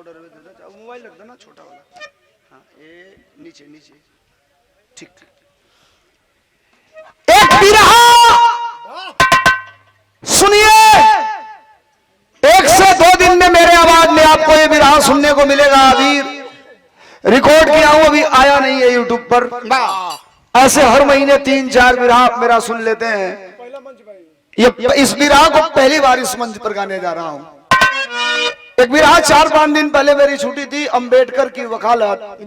Order में दे दो, mobile रख देना छोटा वाला। हाँ ये नीचे नीचे ठीक ठीक। एक बिरहा सुनिए, 1 से 2 दिन में मेरे आवाज में आपको ये बिरहा सुनने को मिलेगा। अभी रिकॉर्ड किया हूं, अभी आया नहीं है यूट्यूब पर। ऐसे हर महीने 3-4 बिरहा मेरा सुन लेते हैं। ये इस बिरहा को पहली बार इस मंच पर गाने जा रहा हूं। एक बिरहा 4-5 दिन पहले मेरी छुट्टी थी, अंबेडकर की वकालत।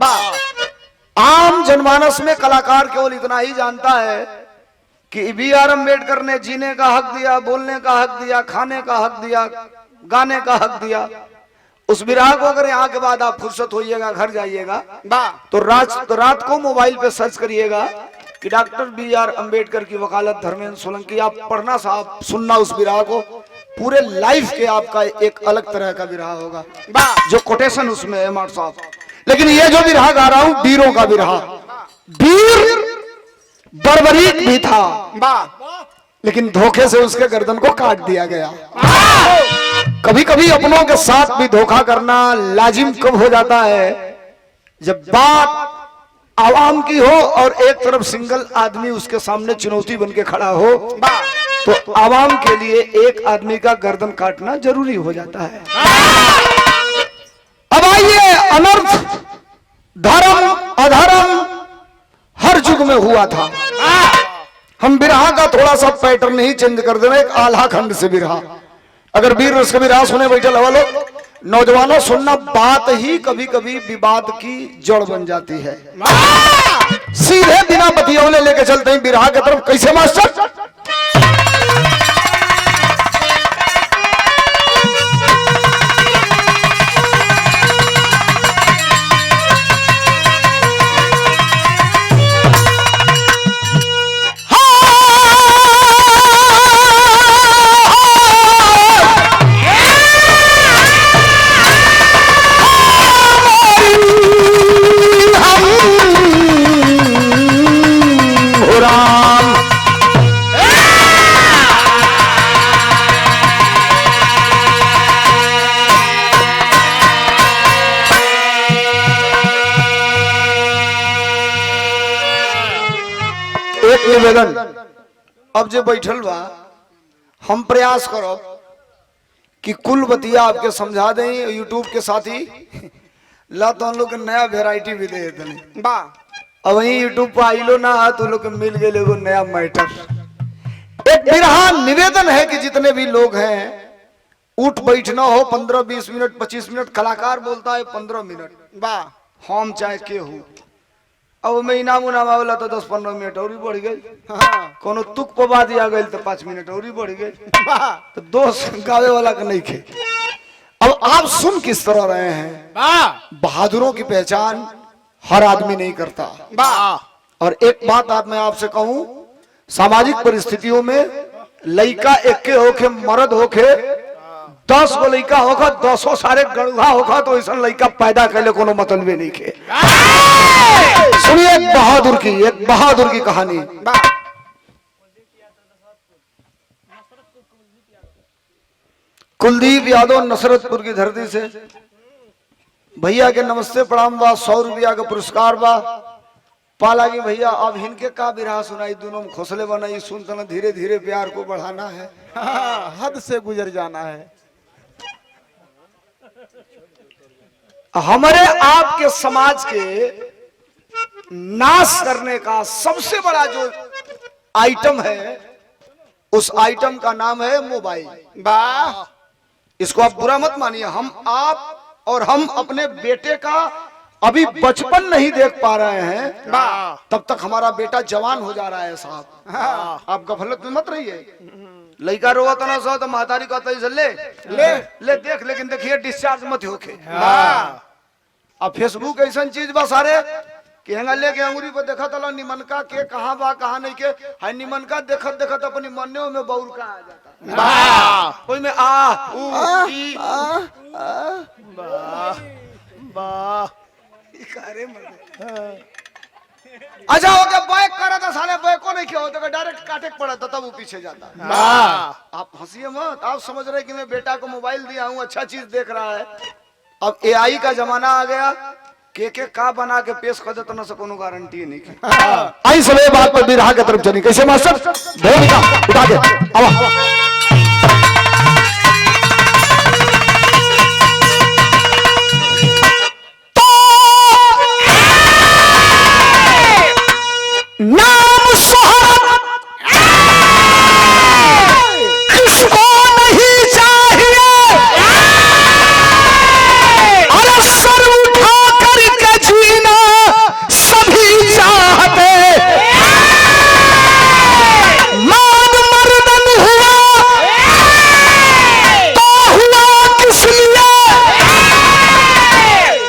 आम जनमानस में कलाकार केवल इतना ही जानता है कि BR अम्बेडकर ने जीने का हक दिया, बोलने का हक दिया, खाने का हक दिया, गाने का हक दिया। उस बिरहा को अगर यहाँ के बाद आप फुर्सत होइएगा, घर जाइएगा तो रात को मोबाइल पे सर्च करिएगा कि डॉक्टर BR अम्बेडकर की वकालत धर्मेंद्र सोलंकी। आप पढ़ना साहब, सुनना उस बिरहा को, पूरे लाइफ के आपका एक अलग तरह का बिरहा होगा, जो कोटेशन उसमें है मार साहब। लेकिन ये जो बिरहा गा रहा हूं, वीरों का बिरहा। वीर बर्बरीक भी था, लेकिन धोखे से उसके गर्दन को काट दिया गया। कभी कभी अपनों के साथ भी धोखा करना लाजिम कब हो जाता है, जब बात आवाम की हो और एक तरफ सिंगल आदमी उसके सामने चुनौती बन के खड़ा हो, तो आवाम के लिए एक आदमी का गर्दन काटना जरूरी हो जाता है। अब आइए, अनर्थ धर्म अधर्म हर युग में हुआ था। हम बिरहा का थोड़ा सा पैटर्न ही चेंज कर देना, एक आल्हा खंड से बिरहा। अगर वीर रस का बिरहा सुने बैठे हवा लोग, नौजवानों सुनना, बात ही कभी कभी विवाद की जड़ बन जाती है। सीधे बिना बतियौले लेके चलते हैं बिरहा की तरफ। कैसे मास्टर? निवेदन, अब जो बैठल बा, हम प्रयास करो कि कुल बतिया आपके समझा दें। यूट्यूब के साथी ला तो हम लोग नया वेराइटी भी दे देते बा। अब वही यूट्यूब पर आइलो ना, तो लोग मिल गए एगो नया मैटर। एक बिरहा निवेदन है कि जितने भी लोग हैं उठ बैठना हो, 15-20 मिनट 25 मिनट। कलाकार बोलता है 15 मिनट बा, हम चाहे के हो। अब मैं इनाम उनाम आवेला तो 10-15 मिनट और बढ़ गई। कोनो तुक पवा दिया गई तो 5 मिनट और बढ़ गई। तो दोस्त गावे वाला का नहीं खे। अब आप सुन किस तरह रहे हैं, बहादुरों की पहचान हर आदमी नहीं करता। और एक बात आप मैं आपसे कहूं, सामाजिक परिस्थितियों में लइका एक होके मर्द होके 10 गो लइका होगा, 10 सारे गड़ुहा होगा, तो ऐसा लइका पैदा कैले कोनो मतलब भी नहीं खे। सुनिए एक बहादुर की कहानी। कुलदीप यादव नसरतपुर की धरती से भैया के नमस्ते प्रणाम बा। 100 रुपया का पुरस्कार बा। पाला की भैया अब हिनके का बिरहा सुनाई, दोनों में खोसले बनाई। सुनता ना, धीरे धीरे प्यार को बढ़ाना है, हद से गुजर जाना है। हमारे आपके समाज के नाश करने का सबसे बड़ा जो आइटम है, उस आइटम का नाम है मोबाइल। वाह, इसको आप बुरा मत मानिए। हम अपने बेटे का अभी बचपन नहीं देख पा रहे हैं, तब तक हमारा बेटा जवान हो जा रहा है साहब। आप गफलत में मत रहिए। लड़का रोवा तो ना सो तो महतारी कहता है ले ले ले देख, लेकिन देखिए डिस्चार्ज मत होके। अब फेसबुक ऐसा चीज बा सारे कि हंगा लेके अंगुरी पर देखा तो निमनका के कहाँ बा कहाँ नहीं के है। निमनका देखत देखत अपनी मन्ने में बउर का आ जाता, कोई में अच्छा हो गया। बैक करा था साले, बैको नहीं किया होता, डायरेक्ट काटे पड़ा था, तब वो पीछे जाता। आप हंसिए मत, आप समझ रहे कि मैं बेटा को मोबाइल दिया हूँ, अच्छा चीज देख रहा है। अब एआई का जमाना आ गया, के का बना के पेश कर देता ना से कोनो गारंटी नहीं की। आई सब ये बात पर बिरहा के तरफ चली। कैसे मास्टर ढोल उठा के आवा। नाम शोहरत किसको नहीं चाहिए, अरे सर उठा करके जीना सभी चाहते। मान मर्दन हुआ तो हुआ किस लिए,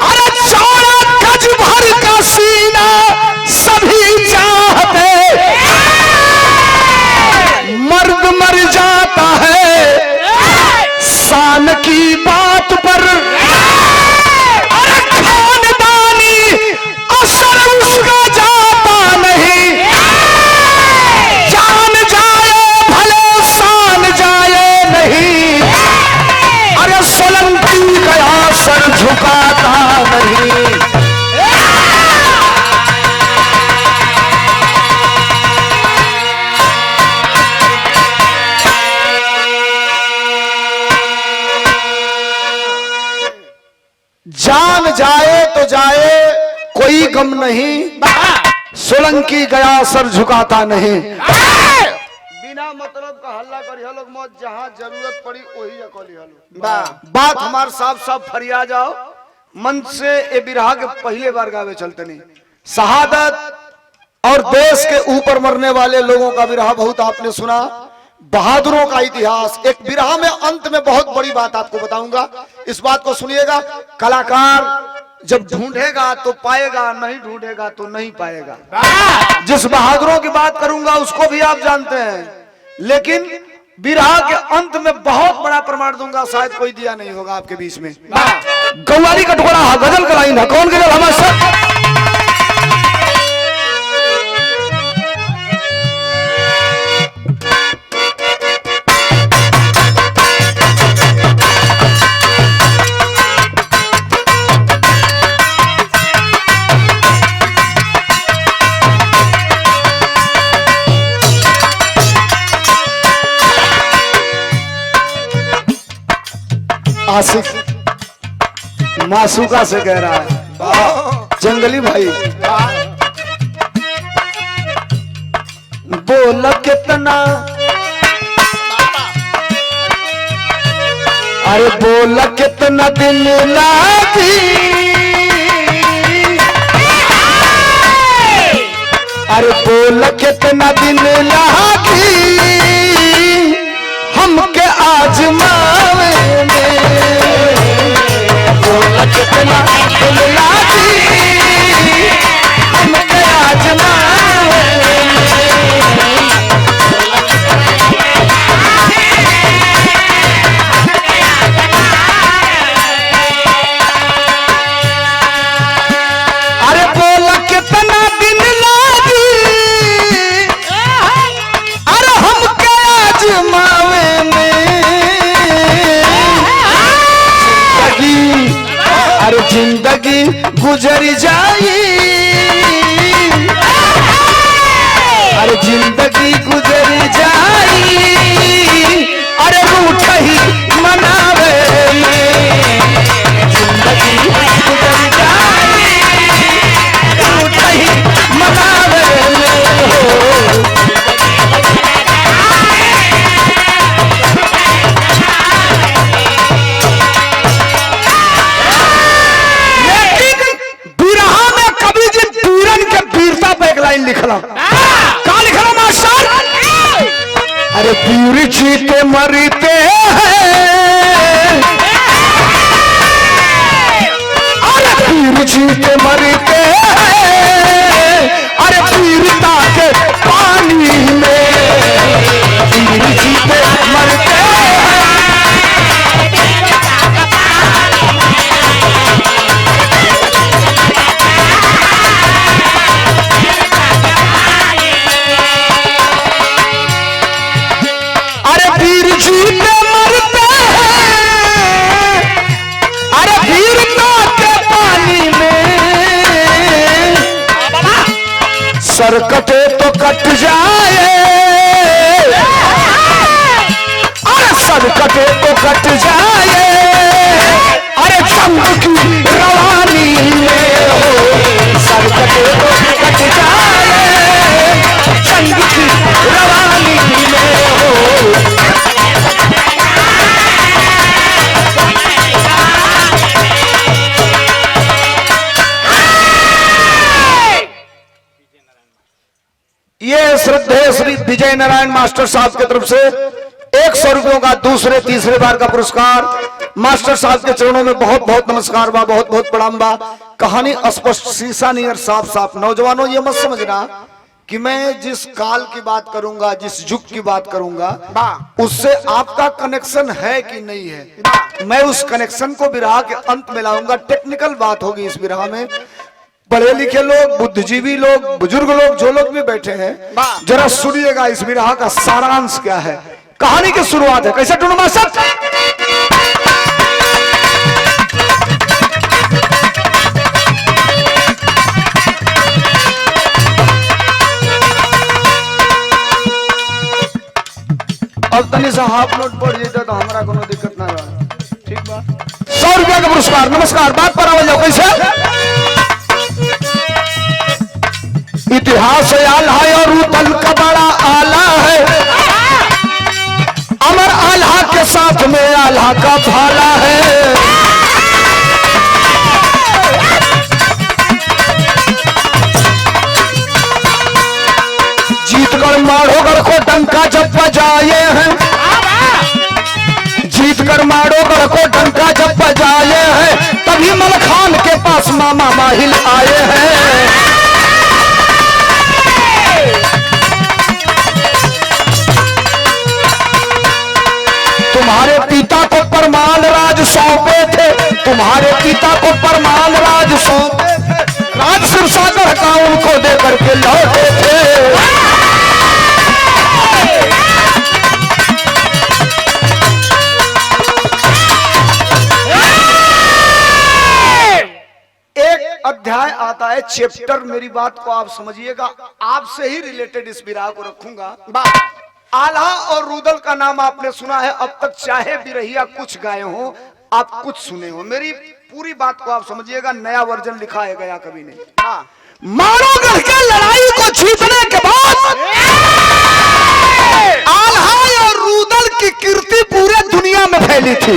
अरे चौड़ा गज भर का सीना सभी चाहते। मर्द मर जाता है शान की बात पर, अरे खानदानी असर उसका जाता नहीं। जान जाए भले शान जाए नहीं, अरे सोलंकी गया सर झुकाता नहीं। जान जाए तो जाए कोई गम नहीं, सोलंकी गया सर झुकाता नहीं। बिना मतलब का हल्ला करी लोग मौत, जहाँ जरूरत पड़ी वही जकली हलो। बात हमार साफ साफ फरिया जाओ मन से। ए बिरहा के पहले बार गावे चलते नहीं। शहादत और देश के ऊपर मरने वाले लोगों का बिरहा बहुत आपने सुना, बहादुरों का इतिहास। एक बिरहा में अंत में बहुत बड़ी बात आपको बताऊंगा, इस बात को सुनिएगा। कलाकार जब ढूंढेगा तो पाएगा, नहीं ढूंढेगा तो नहीं पाएगा। जिस बहादुरों की बात करूंगा उसको भी आप जानते हैं, लेकिन बिरहा के अंत में बहुत बड़ा प्रमाण दूंगा, शायद कोई दिया नहीं होगा आपके बीच में। गौवारी का टुकड़ा गजल का लाइन है, कौन गजल हमारे साथ। आशिक मासूका से कह रहा है, जंगली भाई बोल कितना, अरे बोल कितना दिल लागी, अरे बोल कितना दिल लागी हमके आजमावे में। बोल कितना दिल लागी हमके आजमावे में। अरे बोल कितना दिन लागी, अरे हमके आजमावे में। जिंदगी, अरे जिंदगी गुजर जाई, अरे जिंदगी गुजर जाई, अरे रूठ ही मनावे में। जिंदगी गुजर जाई, रूठ ही मनावे में। बिरहा में कवि जी वीरन के वीरता पे एक लाइन लिखला, का लिखला मास्टर। अरे वीर जीते मरते हैं, अरे वीर जीते मरते हैं, अरे वीरता के पानी में। वीर जीते मरते हैं, अरे वीर जीते सर कटे तो कट जाए, अरे सर कटे तो कट जाए, अरे जंग की रवानी में हो, सर कटे तो कट जाए, जंग की रवानी में हो। ये श्रद्धेय श्री विजय नारायण मास्टर साहब की तरफ से 100 रुपयों का दूसरे तीसरे बार का पुरस्कार। मास्टर साहब के चरणों में बहुत बहुत नमस्कार बा, बहुत बहुत प्रणाम बा। कहानी स्पष्ट शीशा नियर साफ साफ। नौजवानों ये मत समझना कि मैं जिस काल की बात करूंगा, जिस युग की बात करूंगा, उससे आपका कनेक्शन है कि नहीं है। मैं उस कनेक्शन को विरह के अंत में लाऊंगा। टेक्निकल बात होगी इस विरह में। पढ़े लिखे लोग, बुद्धिजीवी लोग, बुजुर्ग लोग, जो लोग भी बैठे हैं, जरा सुनिएगा इस विरह का सारांश क्या है। कहानी की शुरुआत है। कैसे टूनू मास्टर? अब तनी सा हाफ नोट पड़ जाता तो हमारा कोनो दिक्कत ना रहा। ठीक बा। 100 रुपया का पुरस्कार। नमस्कार। बात पर आवाज जाओ। कैसे? इतिहास आला है और रूतल का बड़ा आला है, अमर आल्हा के साथ में आल्हा का भाला है। जीतकर माड़ोगढ़ को डंका जब बजाए हैं, जीतकर माड़ोगढ़ को डंका जब बजाए हैं, तभी मलखान के पास मामा माहिल आए हैं। तुम्हारे पिता को परमाल राज सौंपे थे, तुम्हारे पिता को परमाल राज सौंपे थे, राज सिरसागर का उनको दे करके लौटे थे। एक अध्याय आता है, चैप्टर। मेरी बात को आप समझिएगा, आपसे ही रिलेटेड इस विरह को रखूंगा। आल्हा और रूदल का नाम आपने सुना है। अब तक चाहे बिरहिया कुछ गाए हो, आप कुछ सुने हो। मेरी पूरी बात को आप समझिएगा। नया वर्जन लिखा है गया कभी नहीं। माड़ोगढ़ के लड़ाई को जीतने के बाद आल्हा और रूदल की कीर्ति पूरे दुनिया में फैली थी।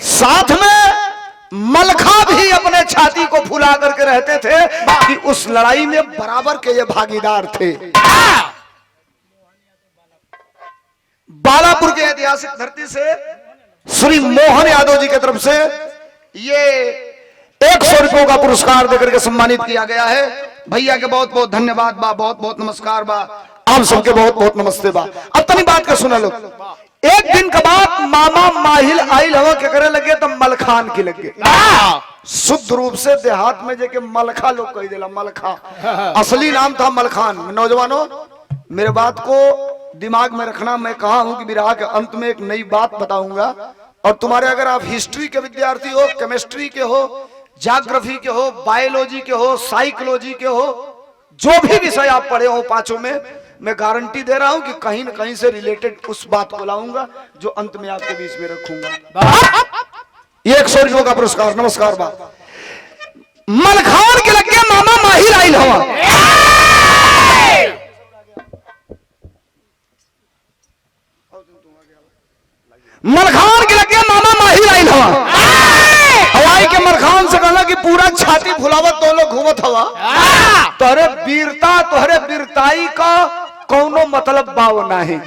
साथ में मलखा भी अपने छाती को फुला करके रहते थे कि उस लड़ाई में बराबर के ये भागीदार थे। बालापुर के ऐतिहासिक धरती से श्री मोहन यादव जी की तरफ से ये 100 रुपयों का पुरस्कार देकर के सम्मानित किया गया है। भैया के बहुत बहुत धन्यवाद बा, बहुत बहुत नमस्कार बा, आप सबके बहुत बहुत नमस्ते बा। अब तनी बात का सुना लो। एक दिन के बाद मामा माहिल आइल हवा के करे लगे तो मलखान की लगे। शुद्ध रूप से देहात में जेके मलखा लोग कह देला। मलखा असली नाम था मलखान। नौजवानों मेरे बात को दिमाग में रखना। मैं कहा हूं कि विरह के अंत में एक नई बात बताऊंगा, और तुम्हारे अगर आप हिस्ट्री के विद्यार्थी हो, केमिस्ट्री के हो, ज्योग्राफी के हो, बायोलॉजी के हो, साइकोलॉजी के हो, जो भी विषय आप पढ़े हो पांचों में, मैं गारंटी दे रहा हूं कि कहीं न कहीं से रिलेटेड उस बात को लाऊंगा जो अंत में आपके बीच में रखूंगा। ये 100 रुपयों का पुरस्कार। नमस्कार बा। मलखान के लगे मामा माहिर आइल हवा। मलखान के लगे मामा माहिर आइल हवा। हवाई के मलखान से कहला कि पूरा छाती फुलावत तो लोग घूमत हवा, तोहरे वीरता तोहरे वीरताई का कौनो मतलब बाव नहीं।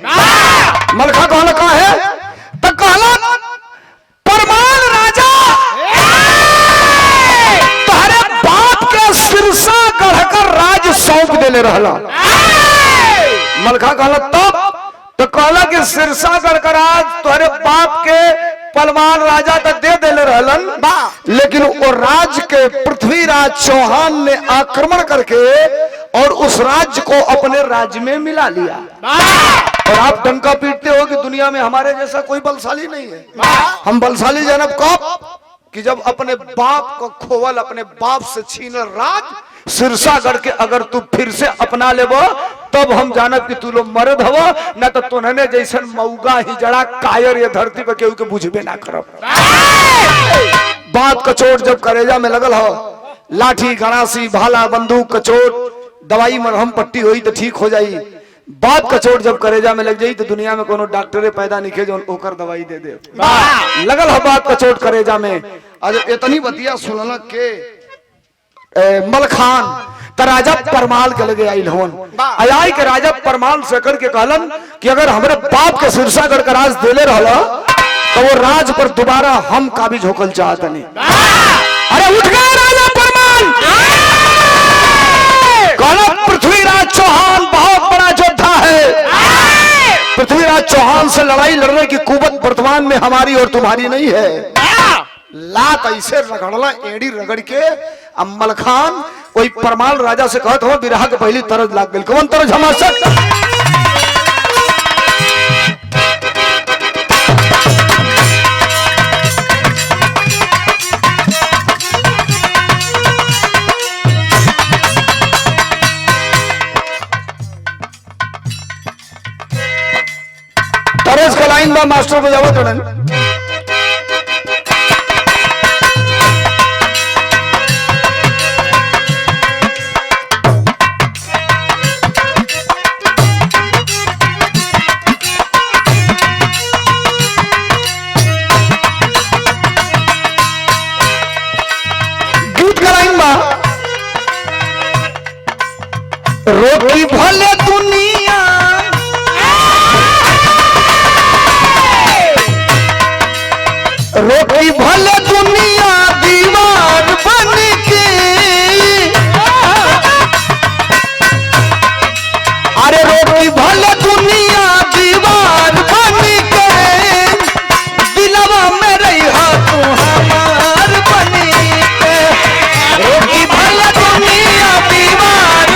मलखा कहला का है तो कहला परमाल राजा तोहरे बाप के सिरसा गढ़कर राज सौंप देले रहला। मलखा कहला तो कहला कि सिरसा गढ़कर राज तोहरे बाप के पलवान राजा तो दे देले रहलन, लेकिन वो राज के पृथ्वीराज चौहान ने आक्रमण करके और उस राज्य को अपने राज्य में मिला लिया। और आप डंका पीटते हो कि दुनिया में हमारे जैसा कोई बलशाली नहीं है। हम बलशाली जनब कब कि जब अपने बाप को खोवल, अपने बाप से छीनल राज सिरसागढ़ के अगर तू फिर से अपना लेबो तब हम जानब कि तू लोग मर्द हवो, न तो तुन्हने जैसन मऊगा ही जड़ा कायर ये धरती पे केहू के बुझबे ना करब। बात का चोट जब करेजा में लगल हो, लाठी गणासी भाला बंदूक का चोट, दवाई मरहम पट्टी होई तो ठीक हो जाई। बात का चोट जब करेजा में लग जाई तो दुनिया में कोनो डॉक्टरे पैदा नहीं जो ओकर दवाई दे दे। लगल हो बात का चोट करेजा में। आज इतनी बतिया सुनल के मलखान त राजा परमाल के लगे आइल होन, आई के राजा परमाल से करके कहलन कि अगर हमरे बाप के सिरसागढ़ का राज देले रहला तो वो राज पर दोबारा हम काबिज होकल चाहतनी। अरे उठ गए राजा परमाल, कहला पृथ्वीराज चौहान बहुत बड़ा योद्धा है, पृथ्वीराज चौहान से लड़ाई लड़ने की कुवत वर्तमान में हमारी और तुम्हारी नहीं है। लात ऐसे रगड़ला एड़ी रगड़ के अम्मल खान कोई परमाल राजा से कहत हो बिरहा के पहली तरज लाग गई। कौन तरज हमार सक तरज का लाइन बा मास्टर बजावो तो रोटी भले दुनिया रोटी भले दुनिया दीवार बन के, अरे रोटी भले दुनिया दीवार बन के, दिलवा में रही तू हमार बन के। रोटी भले दुनिया दीवार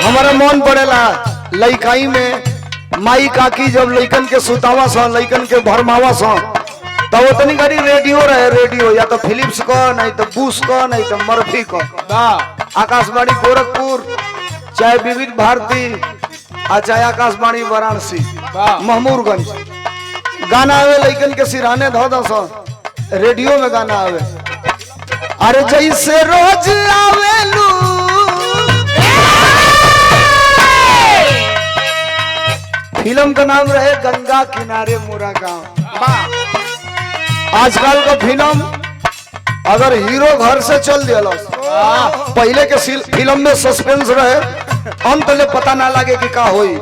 हमारा मन पड़ेला लइकाई में माई काकी जब लइकन के सुतावा सा लइकन के भरमावा सा तो उतनी गाड़ी रेडियो रहे, रेडियो या तो फिलिप्स को नहीं तो बुश को नहीं तो मर्फी को, आकाशवाणी गोरखपुर चाहे विविध भारती चाहे आकाशवाणी वाराणसी महमूरगंज, गाना आवे लइकन के सिरहाने धो दो सा रेडियो में गाना आवे। अरे जैसे रोज आवेलू फिल्म का नाम रहे गंगा किनारे मोरा गांव। आजकल का फिल्म अगर हीरो घर से चल दिया, पहले के फिल्म में सस्पेंस रहे, अंत ले पता ना लगे कि का होई।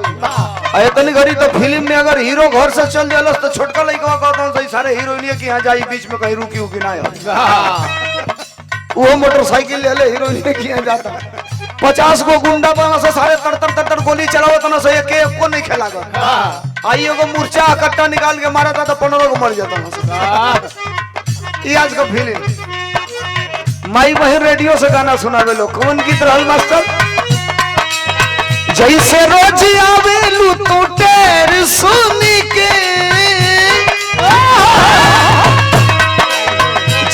इतनी घड़ी तो फिल्म में अगर हीरो घर से चल दिया तो छोटका लड़का कहता हूँ सारे हीरोइन की यहाँ जाई बीच में कहीं रुकी उकी ना वो मोटरसाइकिल ले ले हीरोइन की यहाँ जाता 50 गो गुंडा बना से सारे तड़ गोली चलावत ना से एक को नहीं खेला आइए को मूर्छा कट्टा निकाल के मारा था तो 15 को मर जाता ना। ये आज का फिल्म माई बहन रेडियो से गाना सुनावे लोग कौन गीत रहल मास्टर। जैसे रोज आवेलू तू टेर सुनी के,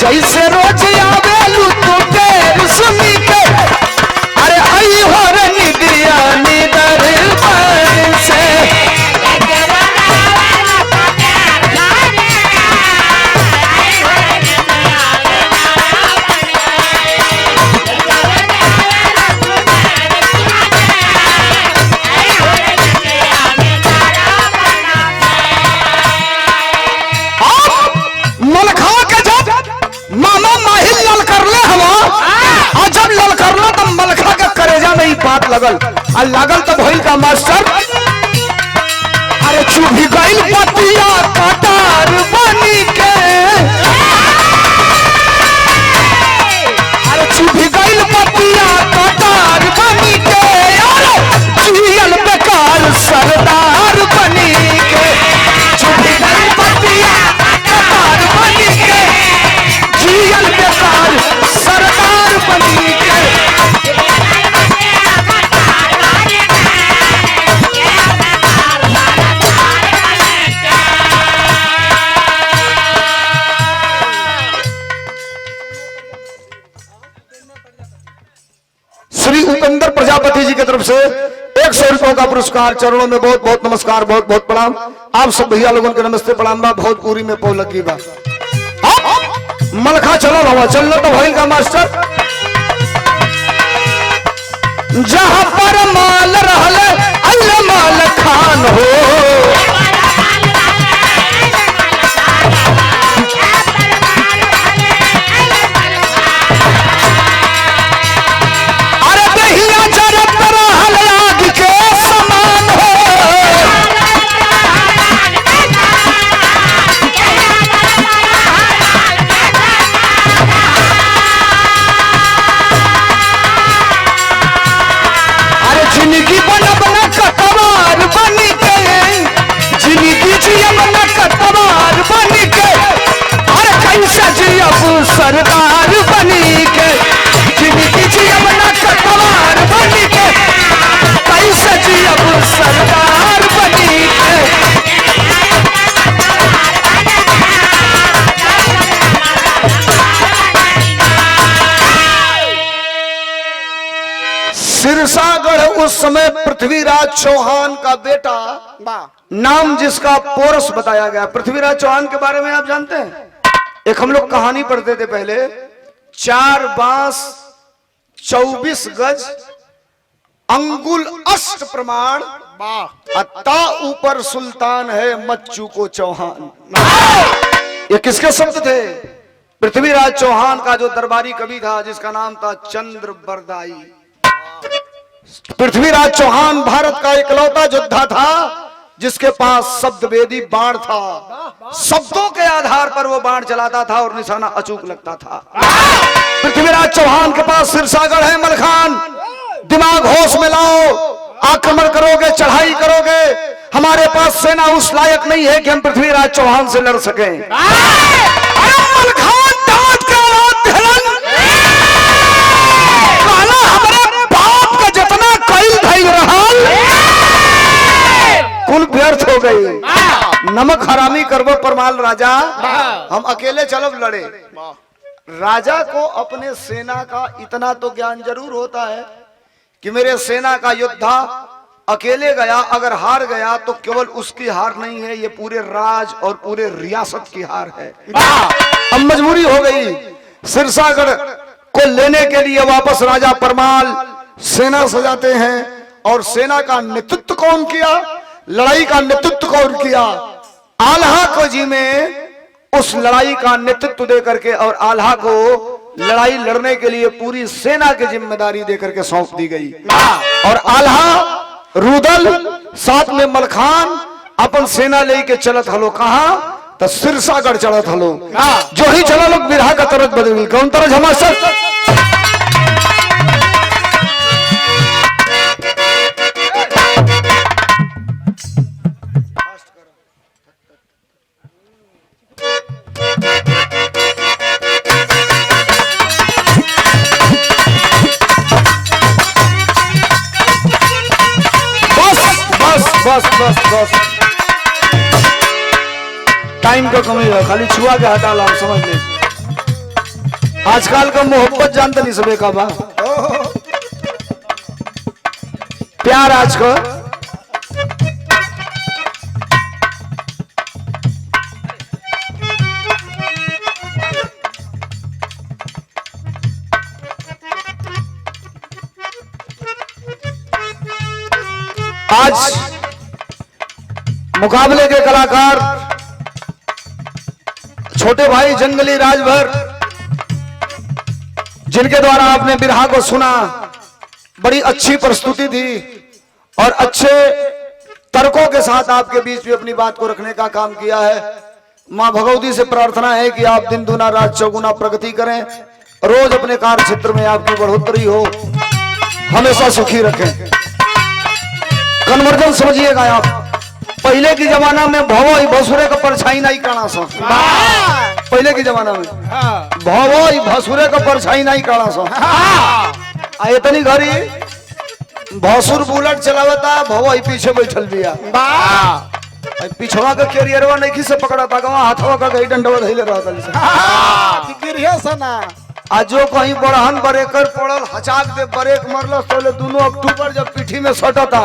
जैसे रोज आवेलू तू टेर सुनी के, अरे आई हो रनी दिया निदर पर से बात लगल और लागल तो भइल का मास्टर। अरे चुभी गइल पतिया कटार बनी के, अरे चुभी गइल पतिया कटार बनी के, अरे जियल बेकार सरदार बनी के, चुभी गइल पतिया कटार बनी के। श्री उपेंद्र प्रजापति जी की तरफ से 100 रुपयों का पुरस्कार। चरणों में बहुत बहुत नमस्कार, बहुत बहुत प्रणाम। आप सब भैया लोगों के नमस्ते प्रणाम बा। बहुत पूरी में पौ लगी बा। मलखा चलो हवा चलना तो भाई का मास्टर। जहां पर माल रहल अल्लाह माल खान हो, अरे दहिया जरत रहल आग के समान हो। जिंदगी बना बना कतवार बन के, जिंदगी जिया बना कतवार बन के, और कैसा जियब सरदार बन के। जिंदगी जिया बना कतवार बन के, कैसा जियब सरदार बन के। सिरसागढ़ उस समय पृथ्वीराज चौहान का बेटा, नाम जिसका पोरस बताया गया। पृथ्वीराज चौहान के बारे में आप जानते हैं? एक हम लोग कहानी पढ़ते थे पहले। 4 बांस 24 गज अंगुल अष्ट प्रमाण, अत्ता ऊपर सुल्तान है मच्चू को चौहान। ये किसके शब्द थे? पृथ्वीराज चौहान का जो दरबारी कवि था जिसका नाम था चंद्र बरदाई। पृथ्वीराज चौहान भारत का इकलौता योद्धा था जिसके पास शब्द वेदी बाण था। शब्दों के आधार पर वो बाण चलाता था और निशाना अचूक लगता था। पृथ्वीराज चौहान के पास सिरसागढ़ है। मलखान, दिमाग होश में लाओ। आक्रमण करोगे, चढ़ाई करोगे। हमारे पास सेना उस लायक नहीं है कि हम पृथ्वीराज चौहान से लड़ सकें। कुल व्यर्थ हो गई। नमक हरामी करबो परमाल राजा, हम अकेले चलो लड़े। राजा को अपने सेना का इतना तो ज्ञान जरूर होता है कि मेरे सेना का योद्धा अकेले गया, अगर हार गया तो केवल उसकी हार नहीं है, ये पूरे राज और पूरे रियासत की हार है। अब मजबूरी हो गई। सिरसागढ़ को लेने के लिए वापस राजा परमाल सेना सजाते हैं। और सेना का नेतृत्व कौन किया? लड़ाई का नेतृत्व कौन किया? आल्हा को जी में उस लड़ाई का नेतृत्व दे करके और आल्हा को लड़ाई लड़ने के लिए पूरी सेना की जिम्मेदारी दे करके सौंप दी गई। और आल्हा, रुदल, साथ में मलखान अपन सेना लेके चलत हलो। कहां? तो सिरसागढ़ चलत हलो। जो ही चला लोग बिरहा का तरज बदल। कौन तरज हमारा? बस बस बस टाइम का कमी है, खाली छुआ के हटा ला, समझ ले। आजकल का मोहब्बत जानते नहीं सबे का बा, प्यार आज का। आज मुकाबले के कलाकार छोटे भाई जंगली राजभर, जिनके द्वारा आपने बिरहा को सुना, बड़ी अच्छी प्रस्तुति थी और अच्छे तर्कों के साथ आपके बीच में अपनी बात को रखने का काम किया है। मां भगवती से प्रार्थना है कि आप दिन दुना रात चौगुना प्रगति करें, रोज अपने कार्य क्षेत्र में आपकी बढ़ोतरी हो, हमेशा सुखी रखें। कन्वर्जन समझिएगा आप, पहले के जमाना में भवो भसुरे का परछाई नहीं करना सा। पहले के जमाना में हाँ भवो भसुरे का परछाई नहीं काड़ा सो आ इतनी घड़ी भसुर बुलेट चलावता भवो पीछे बैठल बिया पिछवा का कैरियरवा नहीं से पकड़ा था हाथवा का गई डंडवा धइले रहता गिरिया सना आ जो कहीं बड़हन ब्रेकर पड़ल हचाक दे ब्रेक मरल तो 2 अक्टूबर जब पीठी में सटा था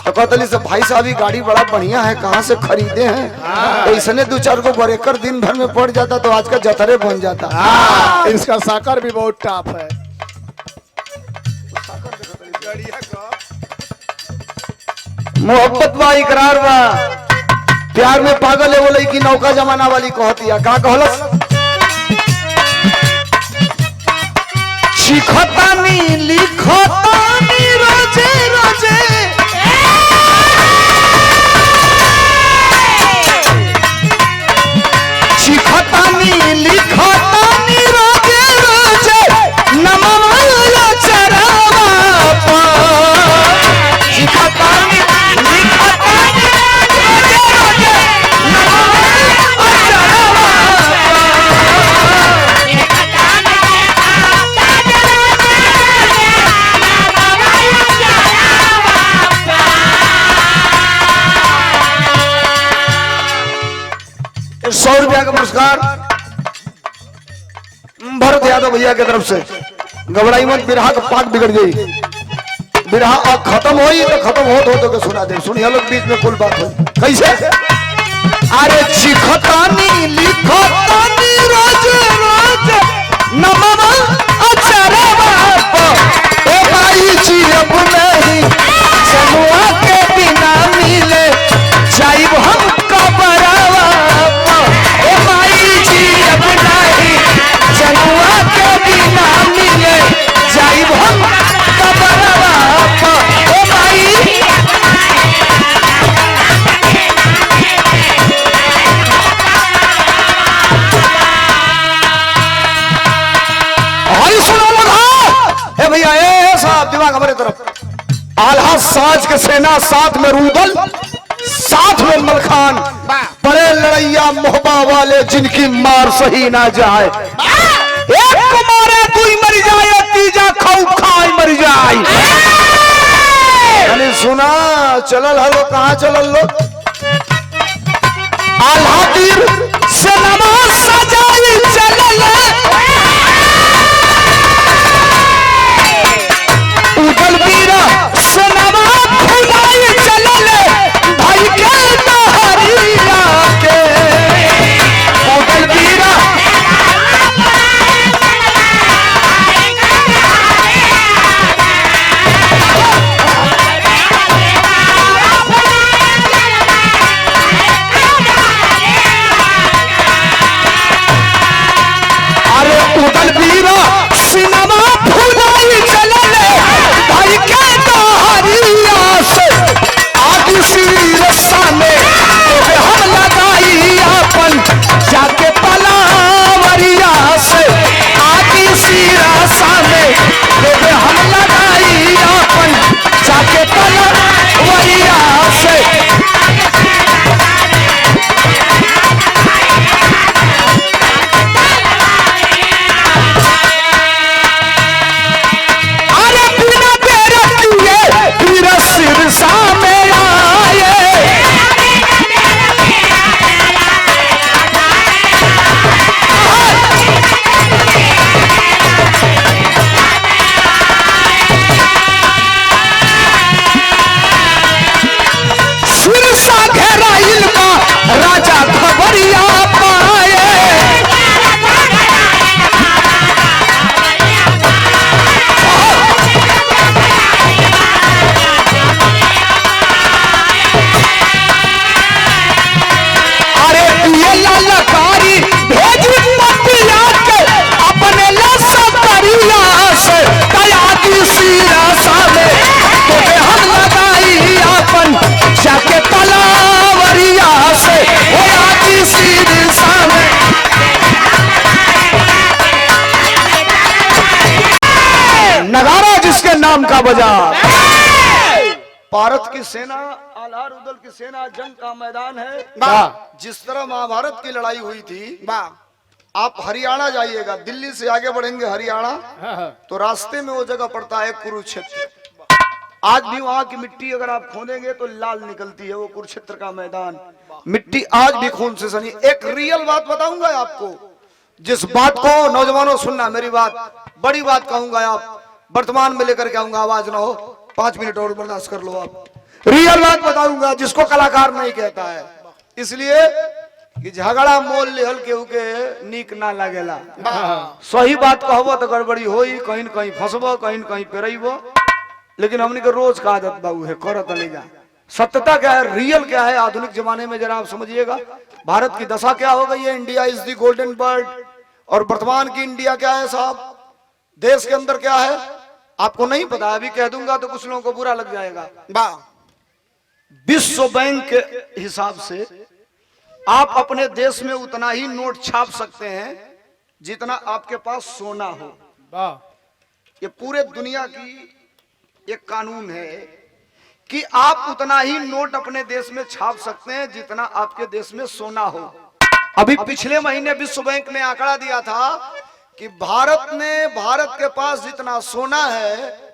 तो कहतली से भाई साहब गाड़ी बड़ा बढ़िया है कहाँ से खरीदे हैं ऐसने 2-4 को ब्रेकर दिन भर में पड़ जाता तो आज का जतरे बन जाता। इसका साकर भी बहुत टॉप है। मोहब्बत बा इकरार बा प्यार में पागल है बोले कि नौका जमाना वाली कहती है का कहलस शिखतानी लिखतानी रोजे रोजे शिखतानी लिखतानी रोजे रोजे नमवाला चरावा पा शिखतानी लिखतानी रोजे रोजे नमवाला चरावा ₹100 का पुरस्कार भरत यादव भैया की तरफ से। घबराई मत बिरहा का पाक बिगड़ गई बिरहा खत्म होई तो खत्म हो के सुना दे सुनिए लोग बीच में कुल बात हो कैसे अरे चिखतानी लिखतानी रोज रोज नमवा अचरवा ए भाई जी अब नहीं जमुआ के बिना मिले जाइब हम कबरवा ए भाई जी अब नहीं जमुआ के बिना मिले जाइब हम कबरवा ए भाई भैया ए साहब दिमाग हमारे तरफ आल्हा साज के सेना साथ में रूदल साथ में मलखान बड़े लड़ैया मोहबा वाले जिनकी मार सही ना जाए एक को मारे तू मर जाए तीजा खाऊ खाए मर जाए यानी सुना चलल हलो कहाँ चलल लो आल्हा तीर से नमाज सजाई चलल उदल बीरा सनवा खुदाई चलल भाई के नहरिया के उदल बीरा अरे उदल बीरा सिनेमा खुदाई चलल भाई के नहरिया से आदि सिरसा में हम लगाई अपन जाके पलावरिया से आदि सिरसा में हम लगाई अपन जाके पलावरिया से सिरसा में आए सिरसा घेराइल का राजा खबरिया पाए ललकारी भेजी पतिया के अपने लसकरिया से तयादी सिरसा में तो हम लगाई अपन जाके तलावरिया से हो आदि सिरसा में नगारा जिसके नाम का बजा भारत की सेना आल्हा रुदल की सेना जंग का मैदान है जिस तरह महाभारत की लड़ाई हुई थी आप हरियाणा जाइएगा, दिल्ली से आगे बढ़ेंगे हरियाणा, तो रास्ते में वो जगह पड़ता है कुरुक्षेत्र। आज भी वहां की मिट्टी अगर आप खोदेंगे तो लाल निकलती है, वो कुरुक्षेत्र का मैदान। मिट्टी आज भी खून से सनी। एक रियल बात बताऊंगा आपको, जिस बात को नौजवानों सुनना, मेरी बात बड़ी बात कहूंगा, आप वर्तमान में लेकर के आऊंगा, आवाज ना हो, 5 मिनट और बर्दाश्त कर लो। आप रियल बात बताऊंगा जिसको कलाकार नहीं कहता है, इसलिए कि झगड़ा मोल लेहल केहू के नीक ना लगेला। सही बात कहबो तो गड़बड़ी होई, कहीं न कहीं फंसबो, कहीं न कहीं पेरइबो, लेकिन हमने के रोज का आदत बाबू है, करत नहीं जा। सत्यता क्या है, रियल क्या है, आधुनिक जमाने में जरा आप समझिएगा। भारत की दशा क्या हो गई है, India is the golden bird, और वर्तमान की इंडिया क्या है साहब, देश के अंदर क्या है आपको नहीं पता। अभी कह दूंगा तो कुछ लोगों को बुरा लग जाएगा। विश्व बैंक के हिसाब से आप अपने देश में उतना ही नोट छाप सकते हैं जितना आपके पास सोना हो। ये पूरे दुनिया की एक कानून है कि आप उतना ही नोट अपने देश में छाप सकते हैं जितना आपके देश में सोना हो। अभी पिछले महीने विश्व बैंक ने आंकड़ा दिया था कि भारत के पास जितना सोना है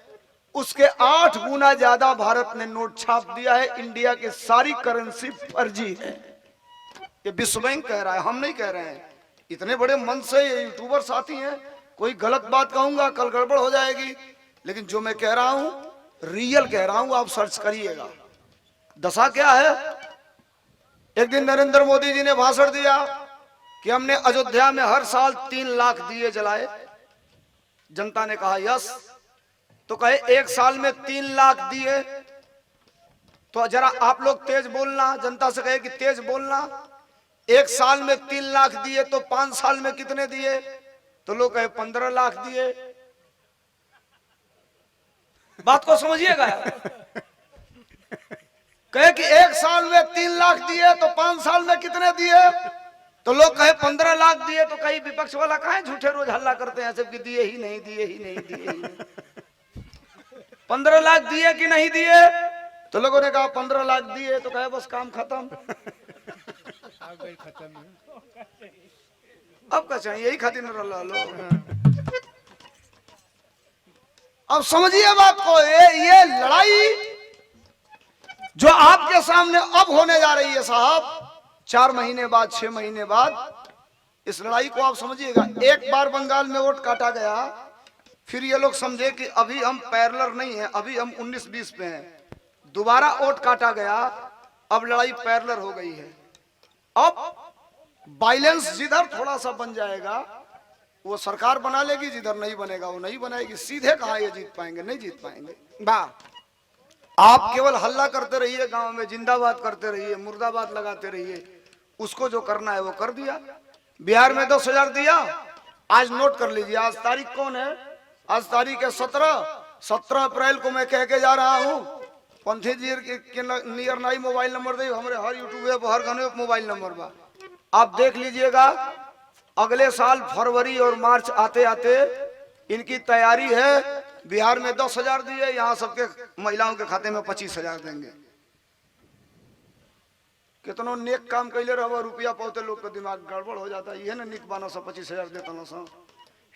उसके 8 गुना ज्यादा भारत ने नोट छाप दिया है। इंडिया की सारी करेंसी फर्जी है, ये विश्व बैंक कह रहा है, हम नहीं कह रहे हैं। इतने बड़े मन से ये यूट्यूबर साथी हैं, कोई गलत बात कहूंगा कल गड़बड़ हो जाएगी, लेकिन जो मैं कह रहा हूं रियल कह रहा हूं, आप सर्च करिएगा। दशा क्या है, एक दिन नरेंद्र मोदी जी ने भाषण दिया कि हमने अयोध्या में हर साल 3 लाख दिए जलाए। जनता ने कहा यस, तो कहे एक साल में 3 लाख दिए, तो जरा आप लोग तेज बोलना, जनता से कहे कि तेज बोलना। एक साल में 3 लाख दिए तो 5 साल में कितने दिए, तो लोग कहे 15 लाख दिए। बात को समझिएगा। कहे कि एक साल में 3 लाख दिए तो 5 साल में कितने दिए, तो लोग कहे 15 लाख दिए। तो कहीं विपक्ष वाला कहे झूठे रोज हल्ला करते हैं सबकी दिए ही नहीं, दिए ही नहीं, दिए ही नहीं। 15 लाख दिए कि नहीं दिए, तो लोगों ने कहा 15 लाख दिए, तो कहे बस काम खत्म। अब क्या चाहिए, यही खातिर लो। अब समझिए बात को, ये लड़ाई जो आपके सामने अब होने जा रही है साहब, 4 महीने बाद, 6 महीने बाद, इस लड़ाई को आप समझिएगा। एक बार बंगाल में वोट काटा गया, फिर ये लोग समझे कि अभी हम पैरेलल नहीं है, अभी हम 19-20 पे हैं। दोबारा वोट काटा गया, अब लड़ाई पैरेलल हो गई है। अब बैलेंस जिधर थोड़ा सा बन जाएगा वो सरकार बना लेगी, जिधर नहीं बनेगा वो नहीं बनाएगी। सीधे कहा ये जीत पाएंगे, नहीं जीत पाएंगे। आप केवल हल्ला करते रहिए, गांव में जिंदाबाद करते रहिए, मुर्दाबाद लगाते रहिए, उसको जो करना है वो कर दिया। बिहार में 10,000 दिया, आज नोट कर लीजिए। आज तारीख कौन है, आज तारीख है 17 अप्रैल को मैं कह के जा रहा हूँ, पंथी जी के नियर नाई मोबाइल नंबर दे, हमारे हर यूट्यूब हर गाने मोबाइल नंबर बा, आप देख लीजिएगा। अगले साल फरवरी और मार्च आते आते इनकी तैयारी है। बिहार में 10,000 दिए, यहाँ सबके महिलाओं के खाते में 25,000 देंगे। कितनों नेक काम कैले रहो, रुपया पाते लोग का दिमाग गड़बड़ हो जाता है। ये ना निक बाना सा 25,000 देता ना सा,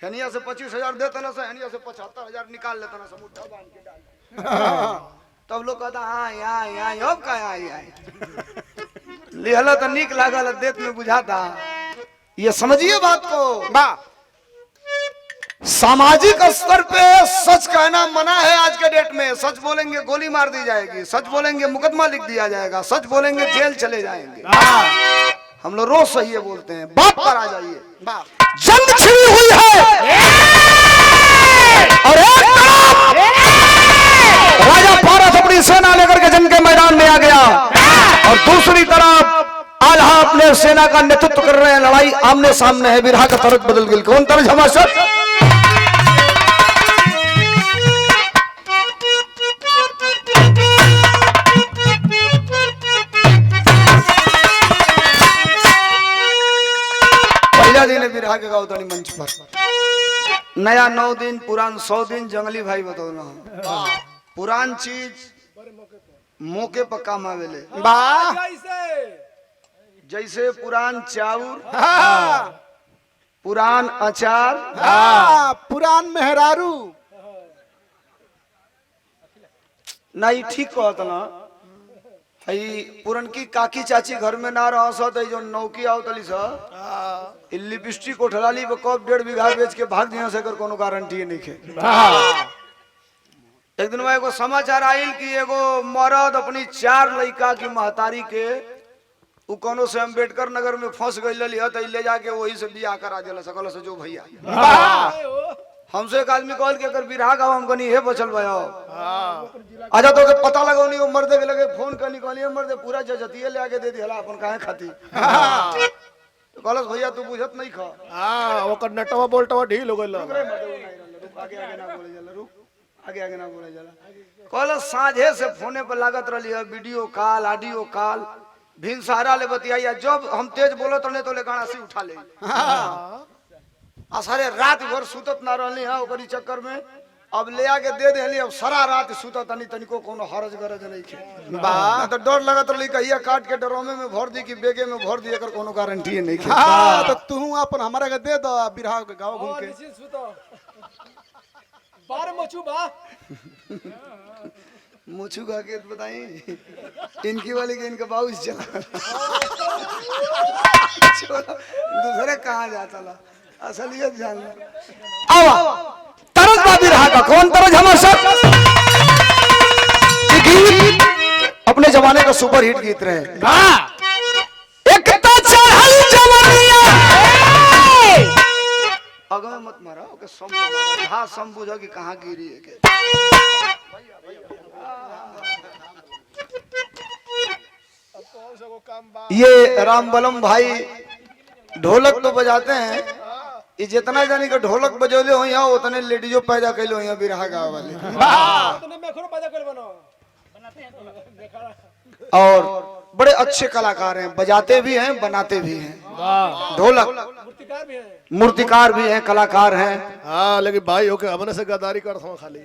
हेनिया से 25,000 देता ना सा, हेनिया से 75,000 निकाल लेता ना सा, मुट्ठा बांध के डाल। तब लोग कहता हाँ अब का लिहला तो निक लागल, देत में बुझाता। ये समझिए बात को। सामाजिक स्तर पे सच कहना मना है आज के डेट में। सच बोलेंगे गोली मार दी जाएगी, सच बोलेंगे मुकदमा लिख दिया जाएगा, सच बोलेंगे जेल चले जाएंगे। हम लोग रोज सही बोलते हैं। बात पर आ जाइए। जंग छिड़ी हुई है और एक तरफ राजा पारस अपनी सेना लेकर के जंग के मैदान में आ गया, और दूसरी तरफ आल्हा अपने सेना का नेतृत्व कर रहे हैं। लड़ाई आमने सामने है, बिरहा का तरज बदल गई। कौन तरज हमारा पहला दिन है बिरहा के गाँव मंच पर। नया 9 दिन, पुरान 100 दिन। जंगली भाई बताओ ना, पुरान चीज मौके पर काम आवेले। जैसे पुरान चाउर, पुरान अचार हाँ, पुरान मेहरारू। नहीं ठीक कहत ना हई पुरनकी काकी चाची घर में ना रह सत जो नौकी आओ तली सा लिपस्टिक उठलाली कब 1.5 बीघा बेच के भाग दिया से कोनो गारंटी नहीं खे। एक दिन में एगो समाचार आयल कि एगो मर्द अपनी 4 लड़का की महतारी के उ कोनो से अम्बेडकर नगर में फंस गई ले जाके वही से बियाह करा दिला सकल से जो भैया हमसे एक आदमी कहल के अगर बिरहा गाँव हम कनी हे बचल भयो अच्छा तो के पता लगो नहीं वो मर्दे के लगे फोन करनी कहली मर्दे पूरा जजतिये ले आके दे दिहला अपन काहे खाती तो कहलस भैया तू बुझत नहीं खा हाँ, ओकर नटवा बोल्टवा ढील हो गइल। आगे आगे ना बोले जाला रुक आगे आगे ना बोले जाला कहलस साझे से फोने पर लागत रही है वीडियो कॉल ऑडियो कॉल भिन सहारा ले बतिया जब हम तेज बोलत रहे तो ले गाना से उठा ले आ सारे रात भर सुतत ना रहली हां ओकरी चक्कर में अब ले आके दे देली अब सारा रात सुतत तनिको कोनो हरज गरज नहीं खे बा तो डर लगत रही कहिया काट के ड्रमे में भर दी कि बेगे में भर दी एकर कोनो गारंटी नहीं खे। हाँ, तो तू अपन हमारा के दे दो बिरहा के गाँव घूम के। मुछू का के बताई इनकी वाली के इनका बाउस चला दूसरे कहाँ जाता ला असलियत जान आवा तरस बाबी रहा का कौन तरस हमारे साथ अपने जमाने का सुपर हिट गीत रहे एक तो चढ़ल जवानिया अगर मत मारा ओके सम मारा हाँ सम बुझा कि कहाँ गिरी है के ये रामबलम भाई ढोलक तो बजाते हैं ये जितना जानी का ढोलक बजौले हो यहाँ उतने लेडीजो पैदा कैले हो यहाँ बिरहा गाँव वाले और बड़े अच्छे कलाकार हैं बजाते भी हैं बनाते भी हैं ढोलक मूर्तिकार भी हैं कलाकार हैं। हाँ, लेकिन भाई होके हमने से गद्दारी कर दो खाली।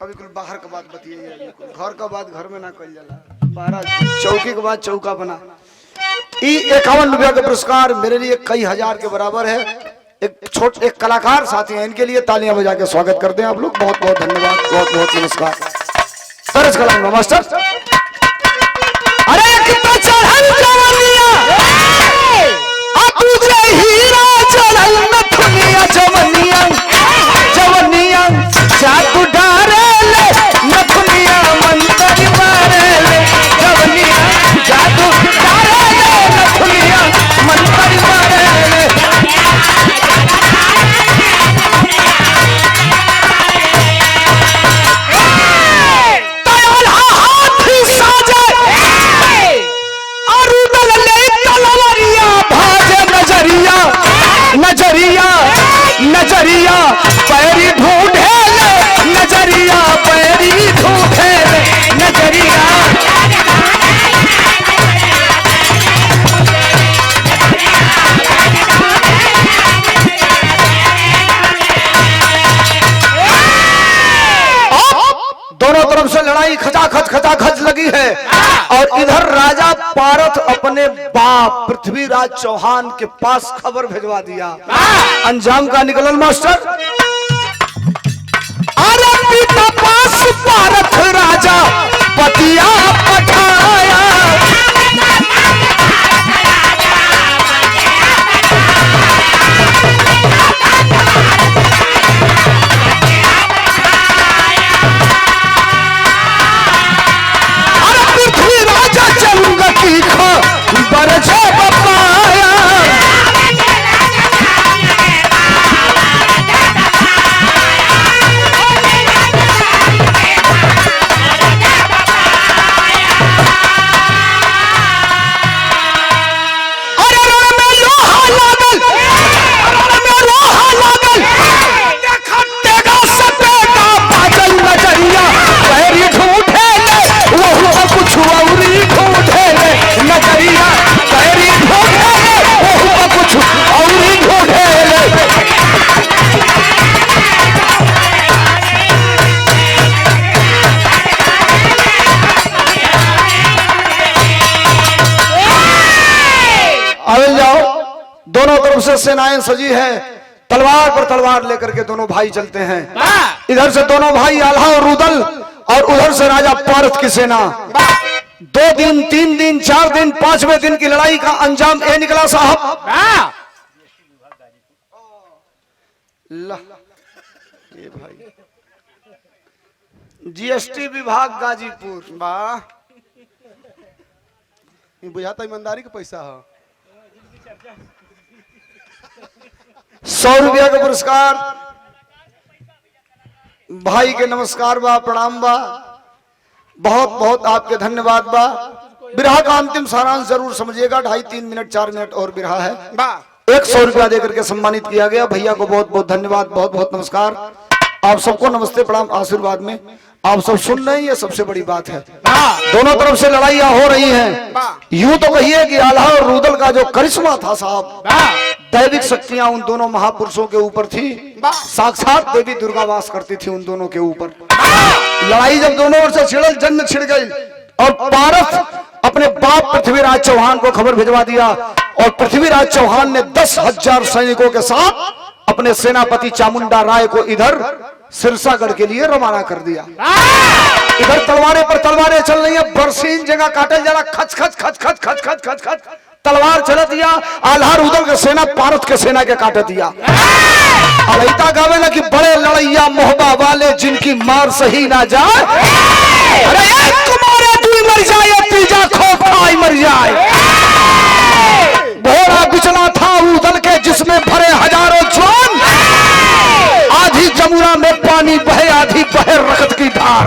अभी कुल बाहर का बात बताइए घर का बात घर में ना कल जाला बाहर चौकी के बाद चौका बना। 51 रुपया का पुरस्कार मेरे लिए कई हजार के बराबर है। एक कलाकार साथी हैं इनके लिए तालियां बजा के स्वागत करते हैं आप लोग। बहुत बहुत धन्यवाद बहुत बहुत नमस्कार। तरस कलाम मास्टर अरे कितना चढ़ल जवानिया अबुदरे हीरा चढ़ल नथुनिया जवनिया जवनिया जादू डारे ले नथुनिया मंतर मारे ले जवनिया जादू डारे ले नथुनिया मंतर मारे ले नजरिया नजरिया पैरी ढूंढे ले नजरिया पैरी ढूंढे ले नजरिया दोनों तरफ से लड़ाई खचाखच लगी है और इधर राजा पारथ अपने बाप पृथ्वीराज चौहान के पास खबर भेजवा दिया। अंजाम का निकलन मास्टर अरे पिता पास पारथ राजा पतिया पठाया बरछे बपाया तरफ से सेनाएं सजी है, तलवार पर तलवार लेकर के दोनों भाई चलते हैं। इधर से दोनों भाई आल्हा और रुदल, और उधर से राजा पारस की सेना। 2 दिन 3 दिन 4 दिन 5वें दिन की लड़ाई का अंजाम ये निकला साहब। ये भाई जीएसटी विभाग गाजीपुर। वाह, ये बुझाता ईमानदारी का पैसा है। 100 रुपया का पुरस्कार भाई के नमस्कार बा, प्रणाम बा, बहुत बहुत आपके धन्यवाद बा। बिरहा का अंतिम सारांश जरूर समझिएगा, 2.5-3 मिनट 4 मिनट और बिरहा है। 100 रुपया देकर के सम्मानित किया गया। भैया को बहुत बहुत धन्यवाद, बहुत बहुत नमस्कार। आप सबको नमस्ते प्रणाम आशीर्वाद में। आप सब सुन रहे हैं, ये सबसे बड़ी बात है। दोनों तरफ से लड़ाइयां हो रही हैं। यूं तो कहिए कि आल्हा और रुदल का जो करिश्मा था साहब, दैविक शक्तियां उन दोनों महापुरुषों के ऊपर थी। साक्षात देवी दुर्गा वास करती थी उन दोनों के ऊपर। लड़ाई जब दोनों ओर से छिड़ल, जंग छिड़ गई और पारस अपने बाप पृथ्वीराज चौहान को खबर भिजवा दिया, और पृथ्वीराज चौहान ने 10,000 सैनिकों के साथ अपने सेनापति चामुंडा राय को इधर सिरसागढ़ के लिए रवाना कर दिया। इधर तलवारें पर तलवारें चल रही है, बरसीन जगह काटल जरा, खच खच खच खच खच खच खच खच तलवार चल दिया। आल्हा रुदल के सेना पारस के सेना के काट दिया। अलैता गावे ना कि बड़े लड़ैया मोहबा वाले जिनकी मार सही ना जाए, अरे एक तुम्हारे 2 मर जाए, तीजा खोप खाई मर जाए। घोड़ा बिचला था रुदल के जिसमें भरे हजारों जवान, आधी जमुना में पानी बहे, आधी बहे रक्त की धार।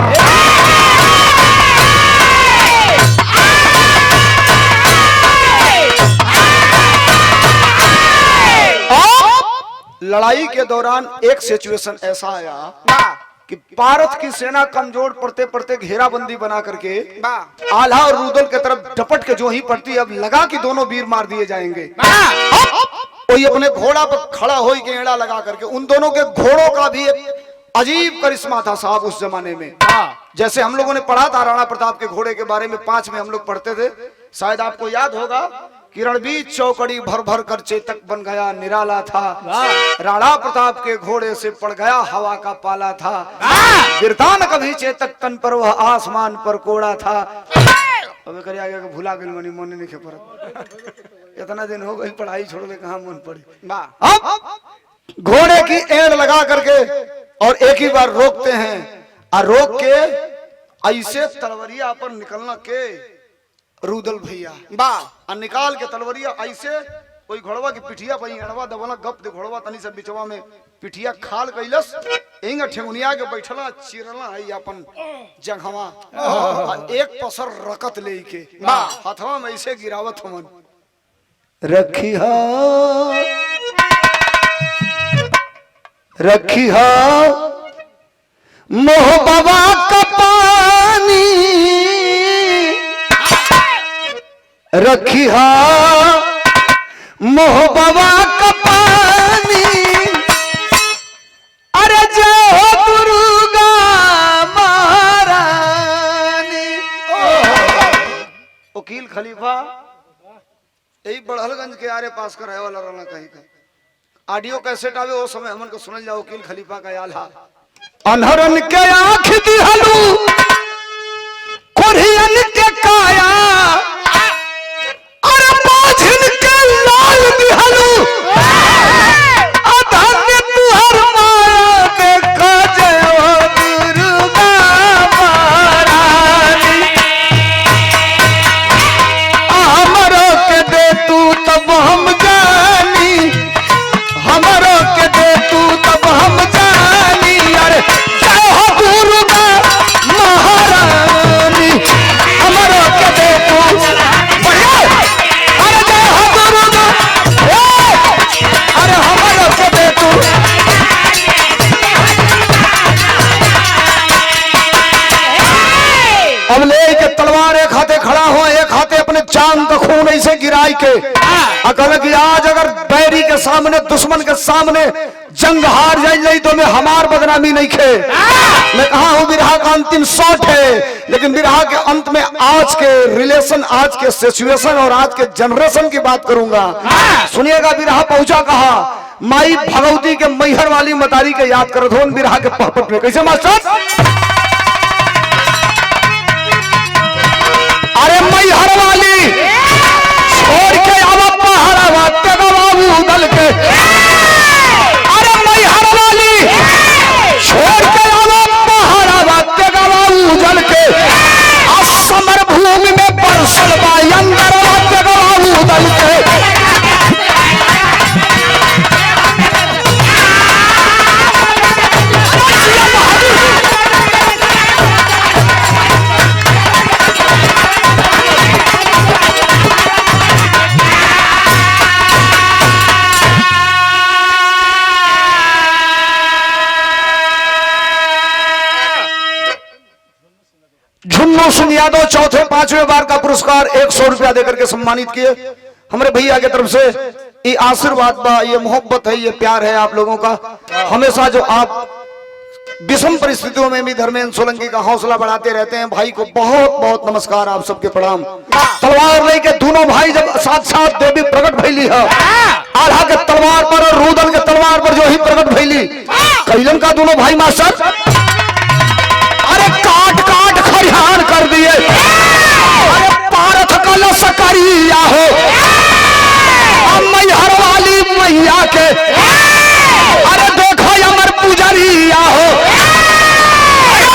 लड़ाई के दौरान एक सिचुएशन ऐसा आया कि पारस की सेना कमजोर पड़ते पड़ते घेराबंदी बना करके आल्हा और रुदल के तरफ झपट के जो ही पड़ती, अब लगा कि दोनों वीर मार दिए जाएंगे। कोई अपने घोड़ा पर खड़ा हो के एड़ा लगा करके, उन दोनों के घोड़ों का भी एक अजीब करिश्मा था साहब उस जमाने में। जैसे हम लोगों ने पढ़ा था राणा प्रताप के घोड़े के बारे में, 5 में हम लोग पढ़ते थे, शायद आपको याद होगा कि रणबीर चौकड़ी भर भर कर चेतक बन गया निराला था, राणा प्रताप के घोड़े से पड़ गया हवा का पाला था, गिरता न कभी चेतक तन पर वह आसमान पर कोड़ा था। अब करिया गया भुला गल मनी मन नहीं पर इतना दिन हो गई पढ़ाई छोड़ के कहां मन पड़ी। अब घोड़े की एड़ लगा करके और एक ही बार रोकते हैं, और रोक के ऐसे तलवरिया पर निकलना के रुदल भैया और निकाल के तलवरिया ऐसे कोई घोड़वा की पिठिया पर अड़वा दबला गप दे घोड़वा तनी से बिचवा में पिठिया खाल कैलस, इंग ठेंगुनिया के बैठला चिरला है अपन जंघवा, एक पसर रकत लेके हथवा में ऐसे गिरावत हमन रखिहा रखिहा मोह बाबा का पानी, रखिहा मोह बाबा का पानी, अरे जय दुर्गा महारानी। वकील खलीफा यही बड़हलगंज के आरे पास का रहे वाला रहना कहीं का ऑडियो कैसेट आवे वो समय हमन को सुनल जाओ। वकील खलीफा का आल्हा अनहरन के आंख दिहलू कोरियन के काया, अरे माझिन के लाल दिहलू अधन्य तुहर माया देखा जय दुर्गा महारानी। हमरो के दे तू तब हम जानी, हमरो के दे तू तब हम जानी, अरे जय हो दुर्गा महारानी। हमरो के दे तू अरे जय हो दुर्गा, अरे हमरो के दे तू। अब ले के तलवार एक हाथे खड़ा हो, एक हाथे अपने जान का खून ऐसे गिराई के अकल की आज अगर बैरी के सामने दुश्मन के सामने जंग हार जाए तो मैं हमार बदनामी नहीं खे। मैं कहा हूं बिरहा का अंतिम शॉट है, लेकिन बिरहा के अंत में आज के रिलेशन, आज के सिचुएशन और आज के जनरेशन की बात करूंगा। सुनिएगा बिरहा पहुंचा कहा, माई भगवती के मैहर वाली मतारी के याद कर दो बिरहा के पहपट में। कैसे मास्टर? अरे मैहर वाली छोड़ के आवा पहाड़ा वाते का बाबू दल के। अरे मैहर वाली छोड़ के आवा पहाड़ा वाते का बाबू दल के। समर भूमि में परसल अंदर वाते का बाबू दल के। झुन्नू सिंह यादव चौथे पांचवें बार का पुरस्कार 100 रुपया देकर के सम्मानित किए। हमारे भैया की तरफ से ये आशीर्वाद बा, ये मोहब्बत है, ये प्यार है आप लोगों का। हमेशा जो आप विषम परिस्थितियों में भी धर्मेंद्र सोलंकी का हौसला बढ़ाते रहते हैं। भाई को बहुत बहुत नमस्कार, आप सबके प्रणाम। तलवार लेके दोनों भाई जब साक्षात देवी प्रकट भैली है, आल्हा के तलवार पर और रुदल के तलवार पर जो ही प्रकट भैली, कैलन का दोनों भाई मास्टर अरे काट काट खरिहान कर दिए। अरे पारथ कलश करिया हो मैहर वाली मैया के। अरे देखो अमर पुजरिया हो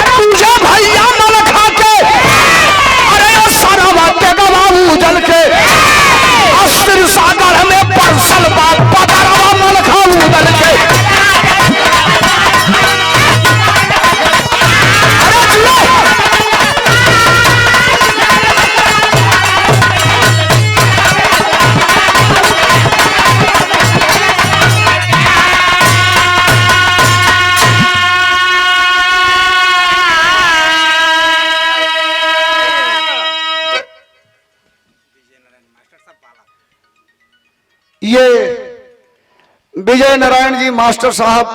पूजा भैया मन खा के। अरे सारा वाक्य का बाबू जल के अस्त्र सागर में परसल बात पदरवा मन खाऊ दल के। ये विजय नारायण जी मास्टर साहब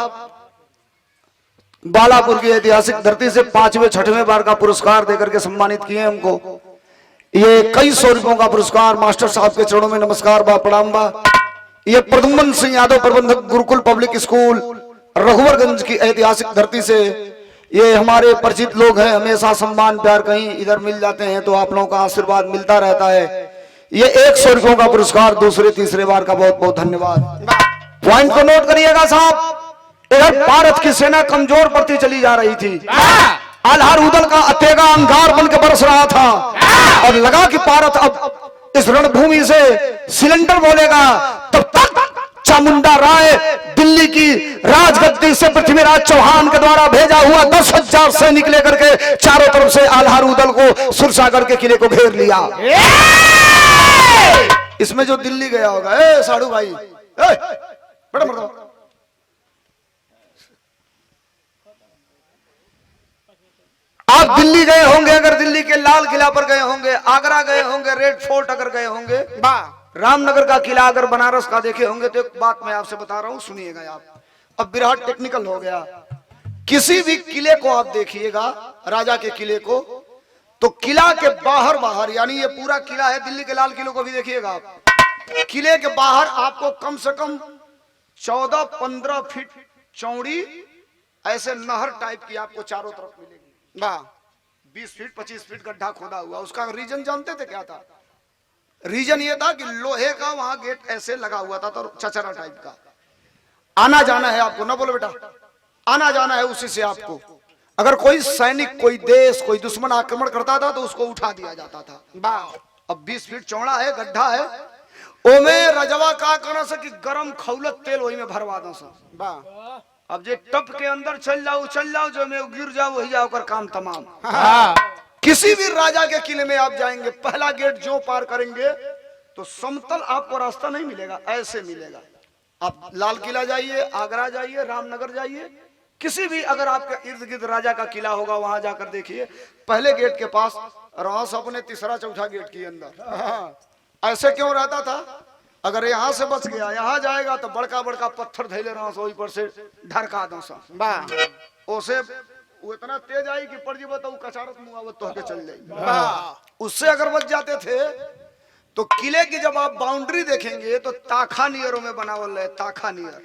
बालापुर की ऐतिहासिक धरती से 5वें 6वें बार का पुरस्कार देकर के सम्मानित किए हमको। ये कई 100 रुपयों का पुरस्कार मास्टर साहब के चरणों में नमस्कार बा, प्रणाम बा। ये प्रद्युम्न सिंह यादव प्रबंधक गुरुकुल पब्लिक स्कूल रघुवरगंज की ऐतिहासिक धरती से ये हमारे परिचित लोग हैं। हमेशा सम्मान प्यार कहीं इधर मिल जाते हैं तो आप लोगों का आशीर्वाद मिलता रहता है। ये 100 रुपयों का पुरस्कार दूसरे तीसरे बार का बहुत बहुत धन्यवाद। पॉइंट को नोट करिएगा साहब। इधर भारत की सेना कमजोर पड़ती चली जा रही थी। आल्हा रुदल का अतेगा अंगार बन के बरस रहा था और लगा कि भारत अब इस रणभूमि से सिलेंडर बोलेगा। तब तक चामुंडा राय दिल्ली की राजगद्दी से पृथ्वीराज चौहान के द्वारा भेजा हुआ 10,000 सैनिक लेकर के चारों तरफ से आल्हा रुदल को सुरसागर के किले को घेर लिया। इसमें जो दिल्ली गया होगा, ए साधु भाई, बड़ा बड़ा आप दिल्ली गए होंगे, अगर दिल्ली के लाल किला पर गए होंगे, आगरा गए होंगे, रेड फोर्ट अगर गए होंगे, रामनगर का किला अगर बनारस का देखे होंगे, तो एक बात मैं आपसे बता रहा हूं, सुनिएगा आप। अब विराट टेक्निकल हो गया। किसी भी किले को आप देखिएगा, राजा के किले को, तो किला के बाहर बाहर, यानी ये पूरा किला है, दिल्ली के लाल किले को भी देखिएगा आप, किले के बाहर आपको कम से कम 14-15 फीट चौड़ी ऐसे नहर टाइप की आपको चारों तरफ मिलेगी। 20 फीट 25 फीट गड्ढा खोदा हुआ। उसका रीजन जानते थे क्या था? रीजन ये था कि लोहे का वहां गेट ऐसे लगा हुआ था, तो चचरा टाइप का। आना जाना है आपको, ना बोलो बेटा, आना जाना है उसी से आपको। अगर कोई सैनिक, कोई देश, कोई दुश्मन आक्रमण करता था तो उसको उठा दिया जाता था। अब 20 फीट चौड़ा है, गड्ढा है, ओमे रजवा का करना से कि गरम खौलत तेल वही में भरवा दो सा। अब जे टप के अंदर चल जाओ, जो में गिर जाओ वही जाओ कर काम तमाम। किसी भी राजा के किले में आप जाएंगे, पहला गेट जो पार करेंगे तो समतल आपको रास्ता नहीं मिलेगा, ऐसे मिलेगा। आप लाल किला जाइए, आगरा जाइए, रामनगर जाइए, किसी भी अगर आपके इर्द गिर्द राजा का किला होगा वहां जाकर देखिए, पहले गेट के पास रहा अपने तीसरा चौथा गेट के अंदर। ऐसे क्यों रहता था? अगर यहाँ से बच गया यहाँ जाएगा तो बड़का बड़का पत्थर धैले रहा सो ऊपर से ढरका दो सा ओसे वो इतना तेज आई कि पड़ जीव तो कचारत मुआवत तो होके चल जाएगी। उससे अगर बच जाते थे तो किले की जब आप बाउंड्री देखेंगे तो ताखा नियरों में बनावल है, ताखा नियर।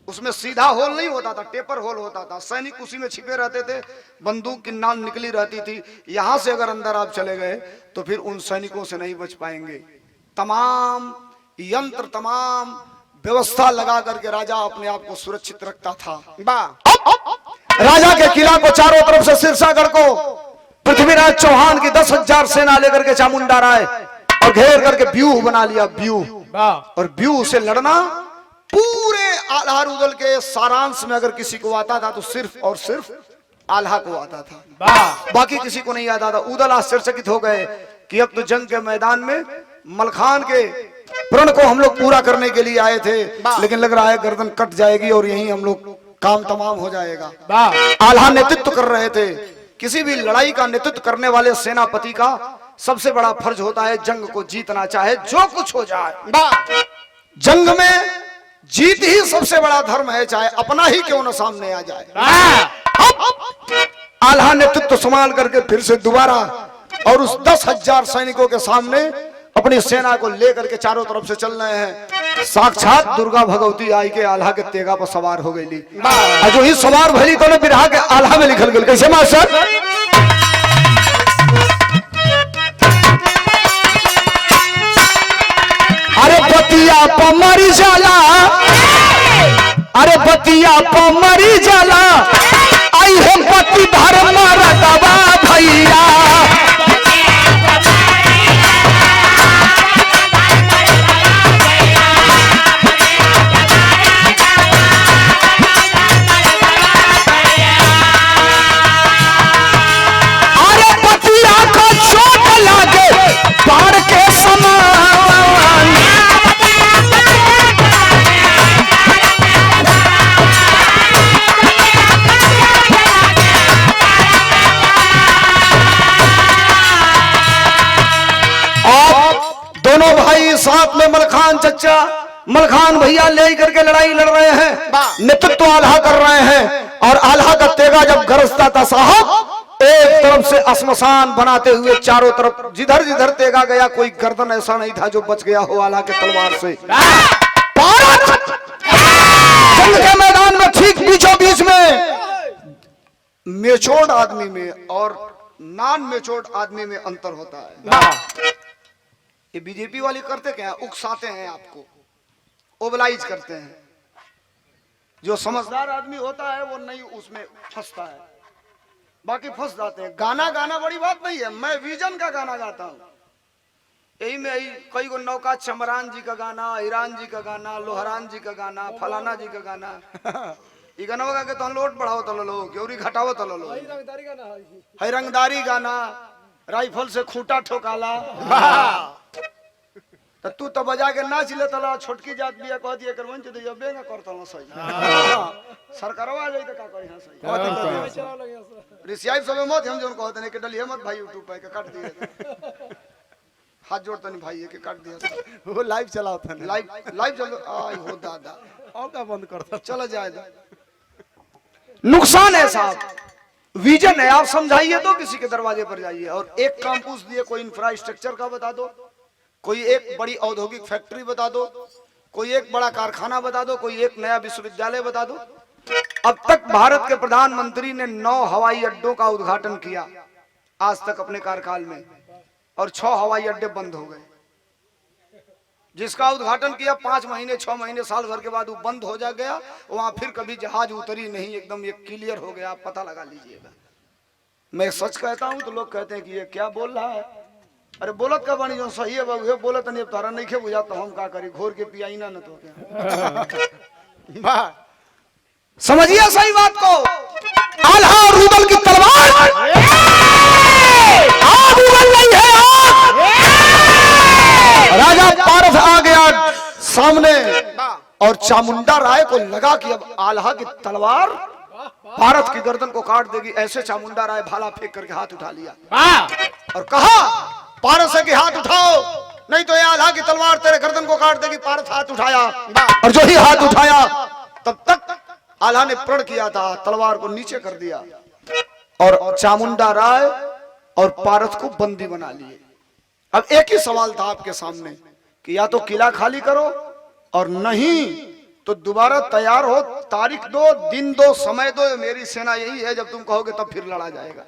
उसमें सीधा होल नहीं होता था, टेपर होल होता था। सैनिक उसी में छिपे रहते थे, बंदूक की नाल निकली रहती थी। यहां से अगर अंदर आप चले गए तो फिर उन सैनिकों से नहीं बच पाएंगे। तमाम यंत्र, तमाम व्यवस्था लगा करके राजा अपने आप को सुरक्षित रखता था। राजा के किला को चारों तरफ से सिरसागढ़ को पृथ्वीराज चौहान की 10,000 सेना लेकर के चामुंडा राय और घेर करके व्यूह बना लिया, व्यूह। और व्यूह से लड़ना पूरे आल्हा रुदल के सारांश में अगर किसी को आता था तो सिर्फ और सिर्फ आल्हा को आता था, बाकी किसी को नहीं आता था। उदल आश्चर्यचकित हो गए कि अब तो जंग के मैदान में मलखान के प्रण को हम लोग पूरा करने के लिए आए थे, लेकिन लग रहा है गर्दन कट जाएगी और यही हम लोग काम तमाम हो जाएगा। आल्हा नेतृत्व कर रहे थे। किसी भी लड़ाई का नेतृत्व करने वाले सेनापति का सबसे बड़ा फर्ज होता है जंग को जीतना, चाहे जो कुछ हो जाए। जंग में जीत ही सबसे बड़ा धर्म है, चाहे अपना ही क्यों न सामने आ जाए। आल्हा नेतृत्व संभाल करके फिर से दोबारा और उस 10,000 सैनिकों के सामने अपनी सेना को लेकर के चारों तरफ से चल रहे हैं। साक्षात दुर्गा भगवती आई के आल्हा के तेगा पर सवार हो गई। जो ही सवार भली तो बिरहा के आल्हा में लिखल गई। कैसे मास्टर? अरे बतिया पर मरी जाला, अरे बतिया पर मरी जाला, आई है पति धर्म रतवा भैया। साथ में मलखान चचा, मलखान भैया ले करके लड़ाई लड़ रहे हैं, नेतृत्व आल्हा कर रहे हैं। और आल्हा का तेगा जब गरजता था साहब, एक तरफ से अस्मशान बनाते हुए चारों तरफ जिधर जिधर तेगा गया कोई गर्दन ऐसा नहीं था जो बच गया हो आल्हा के तलवार से। जंग के मैदान में ठीक बीचों बीच में मेचोर्ड आदमी में और नॉन मेचोर्ड आदमी में अंतर होता है। ये बीजेपी वाले करते क्या है, उकसाते हैं आपको, ओबलाइज करते हैं। जो समझदार आदमी होता है वो नहीं उसमें फंसता है, बाकी फंस जाते हैं। गाना गाना बड़ी बात नहीं है, मैं विजन का गाना गाता हूँ। यही में यही कई गो नौका, चमरान जी का गाना, ईरान जी का गाना, लोहरान जी का गाना, फलाना जी का गाना। ये गाना गा के तो लोट बढ़ाओ तो लो, क्यों घटाओ तो लो। है रंगदारी गाना, राइफल से खूंटा ठोकाला। तो तू तो बजा के नाच ले तला, छोटकी जात बिया कह दिए कर वंच दे जबे ना करता ना सही। सरकारवा जाई त का करी हां सही। रिसियाई सब मत हम जोन कहते ने के डलिए मत भाई यूट्यूब पे के काट दिए। हाथ जोड़ता नहीं भाई के काट दिया। वो लाइव चलाओ था, लाइव चलो। आई हो दादा और का बंद करता, चला जाएगा। नुकसान है साहब, विजन है, आप समझाइए तो किसी के दरवाजे पर जाइए और एक काम पूछ दिए, कोई इंफ्रास्ट्रक्चर का बता दो, कोई एक बड़ी औद्योगिक फैक्ट्री बता दो, कोई एक बड़ा कारखाना बता दो, कोई एक नया विश्वविद्यालय बता दो। अब तक भारत के प्रधानमंत्री ने 9 हवाई अड्डों का उद्घाटन किया आज तक अपने कार्यकाल में, और 6 हवाई अड्डे बंद हो गए। जिसका उद्घाटन किया 5 महीने 6 महीने साल भर के बाद वो बंद हो जा गया, वहां फिर कभी जहाज उतरी नहीं, एकदम ये क्लियर हो गया, आप पता लगा लीजिएगा। मैं सच कहता हूं तो लोग कहते हैं कि ये क्या बोल रहा है। अरे बोलत का बानी जो सही है बाबू, बोलत नहीं तारा नहीं खे बुझा तो हम का करी, घोर के पियाई ना तो क्या। समझिए सही बात को। आल्हा और रुदल की तलवार आग उगल रही है, राजा पारस आ गया सामने और चामुंडा राय को लगा कि अब आल्हा की तलवार भारत की गर्दन को काट देगी। ऐसे चामुंडा राय भाला फेंक करके हाथ उठा लिया और कहा पारस के हाथ उठाओ, नहीं तो ये आल्हा की तलवार तेरे गर्दन को काट देगी। पारस हाथ उठाया और जो ही हाथ उठाया तब तक आल्हा ने प्रण किया था, तलवार को नीचे कर दिया और चामुंडा राय और पारस को बंदी बना लिए। अब एक ही सवाल था आपके सामने कि या तो किला खाली करो और नहीं तो दोबारा तैयार हो, तारीख दो, दिन दो, समय दो, मेरी सेना यही है, जब तुम कहोगे तब फिर लड़ा जाएगा।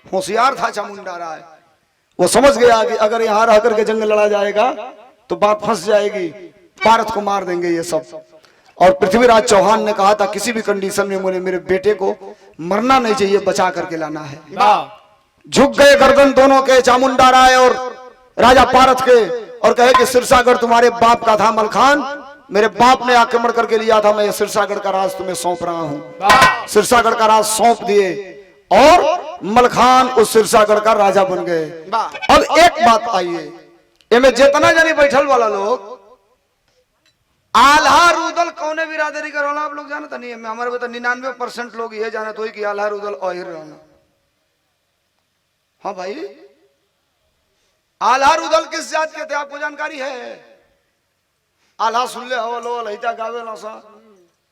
होशियार था चामुंडा राय, वो समझ गया कि अगर यहाँ रह करके जंग लड़ा जाएगा तो बात फंस जाएगी, पारस को मार देंगे ये सब। और पृथ्वीराज चौहान ने कहा था किसी भी कंडीशन में मुझे मेरे बेटे को मरना नहीं चाहिए, बचा करके लाना है। झुक गए गर्दन दोनों के, चामुंडा राय और राजा पारस के, और कहे कि सिरसागढ़ तुम्हारे बाप का था मलखान, मेरे बाप ने आक्रमण करके लिया था, मैं सिरसागढ़ का राज तुम्हें सौंप रहा हूं। सिरसागढ़ का राज सौंप दिए और मलखान उस सिरसागढ़ का राजा बन गए। अब एक बात आइए, इनमें जितना जानी बैठल वाला लोग आल्हा रुदल कौने बिरादरी का रोना आप लोग जानते नहीं है। हमारे बता 99% लोग ये जाने तो कि आल्हा रुदल ओहिर रोना। हाँ भाई, आल्हा रुदल किस जात के थे आपको जानकारी है? आल्हा सुन ले हो लो लहिता गावे ना सा,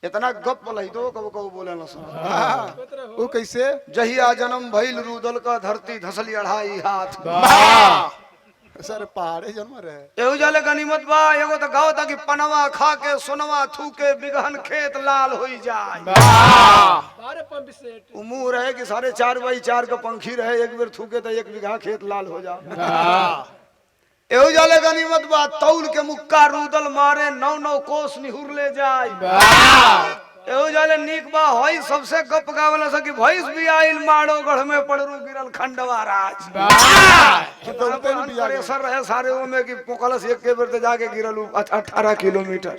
इतना गप लही तो कब कब बोले ना सा। वो कैसे? जहिया जन्म भइल रुदल का धरती धसली 2.5 हाथ। सर पहाड़े जन्म रहे एहू जाले गनीमत बा, एगो तो गाओ ताकि पनवा खा के सोनवा थूके बिगहन खेत लाल होई जाए। उमू रहे कि 4.5x4 का पंखी रहे, एक बेर थूके तो 1 बीघा खेत लाल हो जाए। एहू जाले गनीमत बा, तौल के मुक्का रुदल मारे 9-9 कोस निहुर ले जाए। एहू जाले नीक बा, होई सबसे गप गावला सा कि भैंस भी आइल माड़ो गढ़ में पड़रू गिरल खंडवा राज। प्रेशर रहे सारे वो में कि पोकलस एक के बेर ते जाके गिरल 18 किलोमीटर।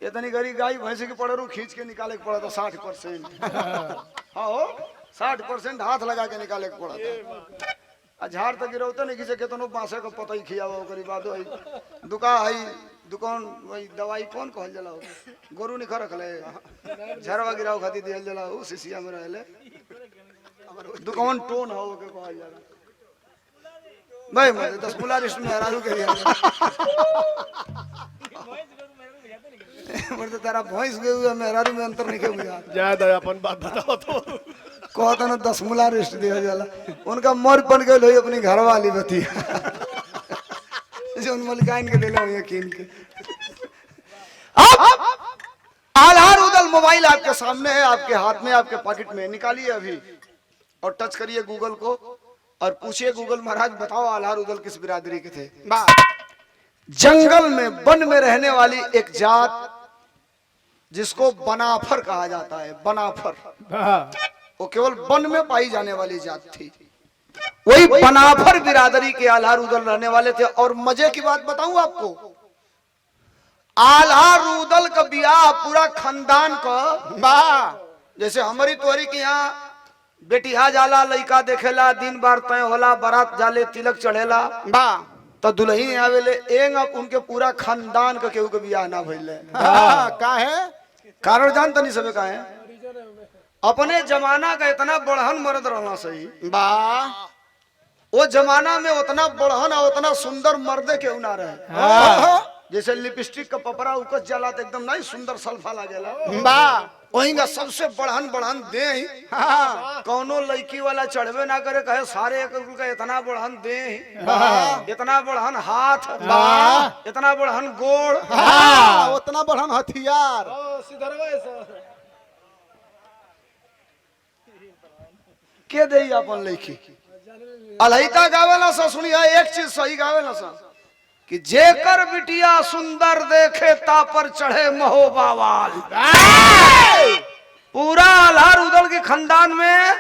इतनी गरी गाय भैंस की पड़रू खींच के निकाले के पड़ा था 60%। हाँ हो 60% हाथ लगा के निकाले के पड़ा था। झाड़ तक गिरौते नहीं खींचे केतनो बांसे का पता ही खियावा ओकरी बाद वही दुकान वही दवाई कौन कहल जला गोरू निखा रखले झरवा गिराव खाती दिहल जला उ सिसिया में रहले दुकान टोन हो के कहल जला भाई मैं 10 मुला रिश्त में हरारू के दिया मर तो तेरा भैंस गए हुए मेहरारू में अंतर नहीं के बुझा ज्यादा अपन बात बताओ तो कहता ना 10 मुला रिश्त दिया जला उनका मर पन गए लोई अपनी घर वाली बती जो उन मलिकाइन के ले लो यकीन के। अब आल्हा रुदल मोबाइल आपके सामने है, आपके हाथ में, आपके पॉकेट में, निकालिए अभी और टच करिए गूगल को और पूछिए गूगल महाराज बताओ आल्हा रुदल किस बिरादरी के थे। जंगल में वन में रहने वाली एक जात जिसको बनाफर कहा जाता है, बनाफर, वो केवल वन में पाई जाने वाली जात थी। वही बनाफर बिरादरी के आल्हा रुदल रहने वाले थे। और मजे की बात बताऊं आपको, आल्हा रुदल का ब्याह पूरा खानदान का, जैसे हमारी तोरी के यहाँ बेटिया जाला लइका देखेला, दिन बार तय होला, बारात जाले, तिलक चढ़ेला, तो दुल्हन आवेले, एंग उनके पूरा खानदान का केहू के ब्याह ना भइले। का है कारण जानता नहीं सबे का है, अपने जमाना का इतना बढ़हन मर्द रहना सही वो जमाना में उतना बढ़हन और उतना सुंदर मर्दे क्यों ना रहे। जैसे लिपस्टिक का पपरा उकस जाला तो एकदम नहीं सुंदर सल्फा लागेला, वही का सबसे बढ़हन बढ़हन दे ही कौनो लड़की वाला चढ़वे ना करे, कहे सारे का इतना बढ़हन दे ही, इतना बढ़हन हाथ, इतना बढ़हन गोड़, उतना बढ़न हथियार। के दे अपन लड़की अलहिता गावेला सा। सुनिया एक चीज सही गावेला सा कि जेकर बिटिया सुंदर देखे ता पर चढ़े महोबावाल। पूरा आल्हा रुदल के खानदान में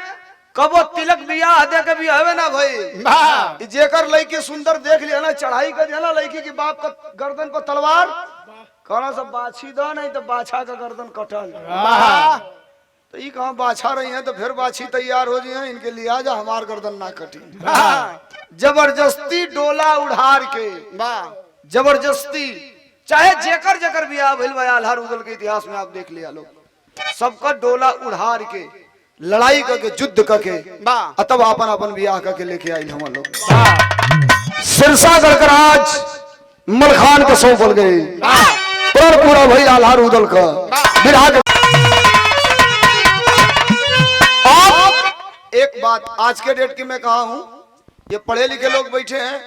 कबो तिलक बियाह दे के भी हवे ना भाई, जेकर लड़की सुंदर देख लिया ना, चढ़ाई कर दिया ना लड़की की बाप का गर्दन पर तलवार, कहना सब बाछी दो नहीं तो बाछा का गर्दन कटल। तो ये कहाँ बाछा रही है तो फिर बाछी तैयार हो जाए, इनके लिहाजा हमार गर्दन ना कटी। जबरदस्ती डोला उड़ार के, जबरदस्ती, चाहे जेकर जेकर भी आ भइल आल्हा रुदल के इतिहास में आप देख लिया लोग, सबका डोला उड़ार के लड़ाई करके युद्ध करके वाह तब अपन अपन ब्याह करके लेके आई हम लोग। सिरसा गढ़कर आज मलखान के सौ बोल गए प्राण पूरा भाई आल्हा रुदल का बिरहा के। एक बात आज के डेट की मैं कहा हूं, ये पढ़े लिखे लोग बैठे हैं,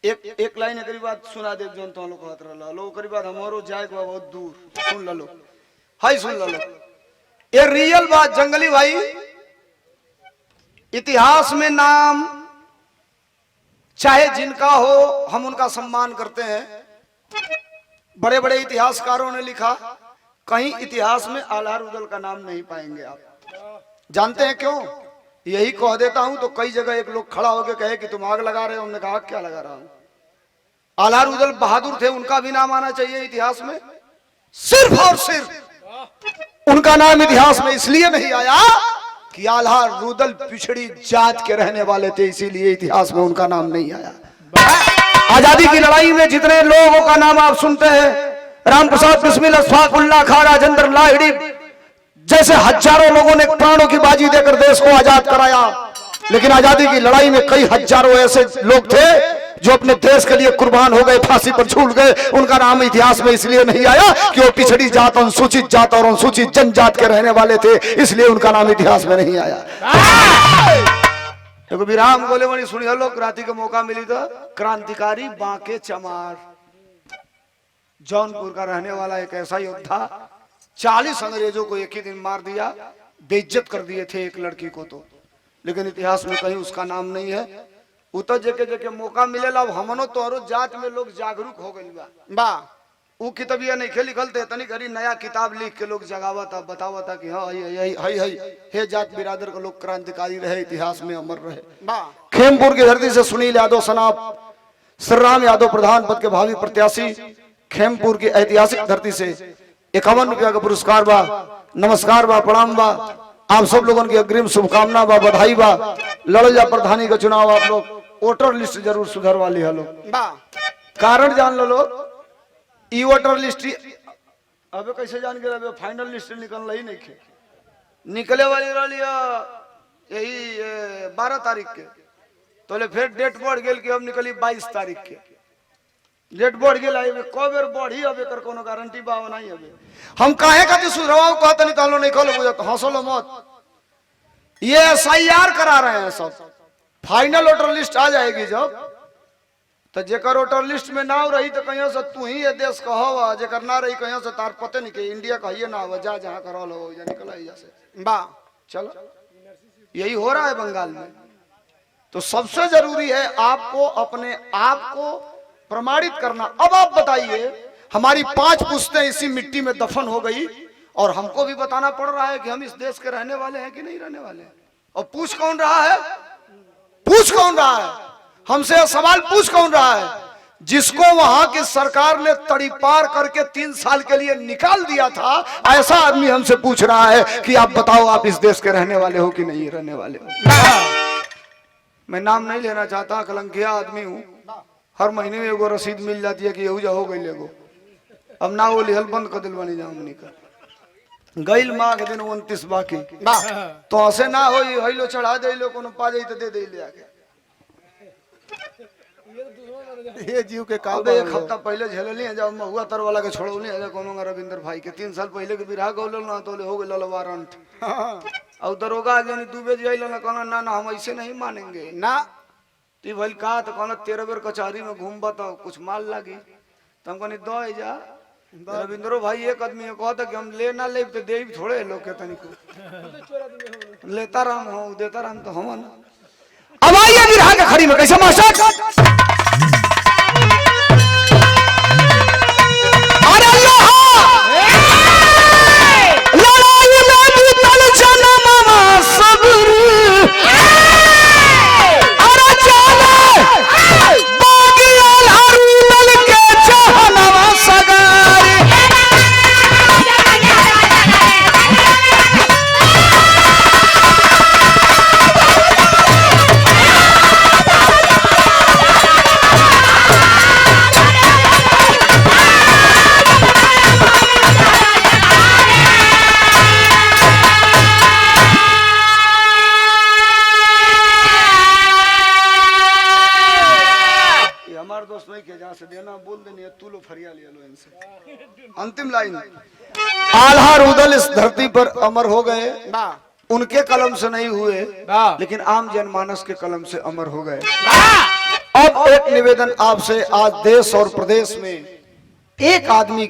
एक लाइन एकरी बात सुना दे जोन तो लोग कहत रहला लो ओकरी बात हमरो जाए के बहुत दूर सुन ल लो। हाय सुन ल लो, ये रियल बात जंगली भाई। इतिहास में नाम चाहे जिनका हो हम उनका सम्मान करते हैं। बड़े बड़े इतिहासकारों ने लिखा, कहीं इतिहास में आल्हा रुदल का नाम नहीं पाएंगे आप। जानते हैं क्यों? यही कह देता हूं तो कई जगह एक लोग खड़ा होकर कहे कि तुम आग लगा रहे हो। हमने कहा क्या लगा रहा हूं? आल्हा रुदल बहादुर थे, उनका भी नाम आना चाहिए इतिहास में। सिर्फ और सिर्फ उनका नाम इतिहास में इसलिए नहीं आया कि आल्हा रुदल पिछड़ी जात के रहने वाले थे, इसीलिए इतिहास में उनका नाम नहीं आया। आजादी की लड़ाई में जितने लोगों का नाम आप सुनते हैं, राम प्रसाद बिस्मिल, अशफाकुल्लाह खां, राजेंद्र लाहिड़ी जैसे हजारों लोगों ने प्राणों की बाजी देकर देश को आजाद कराया, लेकिन आजादी की लड़ाई में कई हजारों ऐसे लोग थे जो अपने देश के लिए कुर्बान हो गए, फांसी पर झूल गए। उनका नाम इतिहास में इसलिए नहीं आया कि वो पिछड़ी जात, अनुसूचित जात और अनुसूचित जनजात के रहने वाले थे, इसलिए उनका नाम इतिहास में नहीं आया। देखो विराम बोले बनी सुनिए लोग, राती का मौका मिली तो क्रांतिकारी बांके चमार जौनपुर का रहने वाला एक ऐसा योद्धा, 40 अंग्रेजों को एक ही दिन मार दिया, बेइज्जत कर दिए थे एक लड़की को तो, लेकिन इतिहास में कहीं उसका नाम नहीं है। उतर जके जके मौका मिलेला हमनो तोहरो जात में लोग जागरूक हो गइल बा। उ किताबिया नहीं खे लिखल थे, तनी घड़ी नया किताब लिख के लोग जगावता बतावता कि हाँ हे जात बिरादर का लोग क्रांतिकारी रहे, इतिहास में अमर रहे। खेमपुर की धरती से सुनील यादव सनाप श्री राम यादव प्रधान पद के भावी प्रत्याशी, खेमपुर की ऐतिहासिक धरती से 51 रुपया का पुरस्कार बा। नमस्कार बा, प्रणाम बा, आप सब लोगों की अग्रिम शुभकामना बा, बधाई बा। लड़ल जा प्रधानी का चुनाव, आप लोग वोटर लिस्ट जरूर सुधर वाली है लोग। कारण जान लो लोग, ई वोटर लिस्ट अबे कैसे जान के अबे फाइनल लिस्ट निकल ही नहीं खे, निकले वाली रही यही 12 तारीख के, तो ले फिर डेट बढ़ गई कि अब निकली 22 तारीख के। डेट बढ़ गई, कब बेर बढ़ी अब एकर कोनो गारंटी बा नहीं। अबे हम काहे खातिर सुधरवाओ कहत नहीं तालो नहीं खोलो बुझत, हंसलो मत। ये SIR करा रहे हैं सब, फाइनल वोटर लिस्ट आ जाएगी जब, तो जेकर वोटर लिस्ट में नाम रही तो कहीं से तू ही ये देश का हो, जेकर ना रही कहीं से तार पते नहीं कि इंडिया कहिए ना हो, जा जहाँ करा लो निकल आई जैसे बा। चलो यही हो रहा है बंगाल में। तो सबसे जरूरी है आपको अपने आप को प्रमाणित करना। अब आप बताइए, हमारी 5 पुश्तें इसी मिट्टी में दफन हो गई और हमको भी बताना पड़ रहा है कि हम इस देश के रहने वाले हैं कि नहीं रहने वाले। और पूछ कौन रहा है? पूछ कौन रहा है? हमसे सवाल पूछ कौन रहा है? जिसको वहां की सरकार ने तड़ी पार करके 3 साल के लिए निकाल दिया था, ऐसा आदमी हमसे पूछ रहा है कि आप बताओ आप इस देश के रहने वाले हो कि नहीं रहने वाले हो। मैं नाम नहीं लेना चाहता, कलंकिया आदमी हूं। हर महीने में एगो रसीद मिल जाती है कि यहू जा हो गई एगो, अब ना वो लिहल बंद कर दिल बनी जामनी का गईल माँ के दिन 29 बाकी तो ऐसे ना हो हईलो चढ़ा दे लो, कोनो पा जाई तो दे दे ले आके। ये जीव के काम। अब 1 हफ्ता पहले झेलली है जब महुआ तर वाला के छोड़ौली है कोनो रविंद्र भाई के 3 साल पहले के बिरहा गौल ना तो हो गए वारंट। और दरोगा यानी दुबे जाइल ना कहना ना ना हम ऐसे नहीं मानेंगे ना। ती भइल का तो कहना 13 बेर कचहरी में घूमबा तो कुछ माल लागी, तो हम कहनी दो जा रविंद्रो भाई। एक आदमी कहता कि हम ले ना ले तो दे थोड़े लोग के तनिको लेता राम हो देता राम तो हम ना। अब आइए बिरहा के खड़ी में कैसे मास्टर। से देना बोल देनी तू लो फरिया लिया लो इनसे। अंतिम लाइन, आल्हा रुदल इस धरती पर अमर हो गए, वाह उनके कलम से नहीं हुए वाह लेकिन आम जनमानस के कलम से अमर हो गए। अब एक निवेदन आपसे, आज देश और प्रदेश में एक आदमी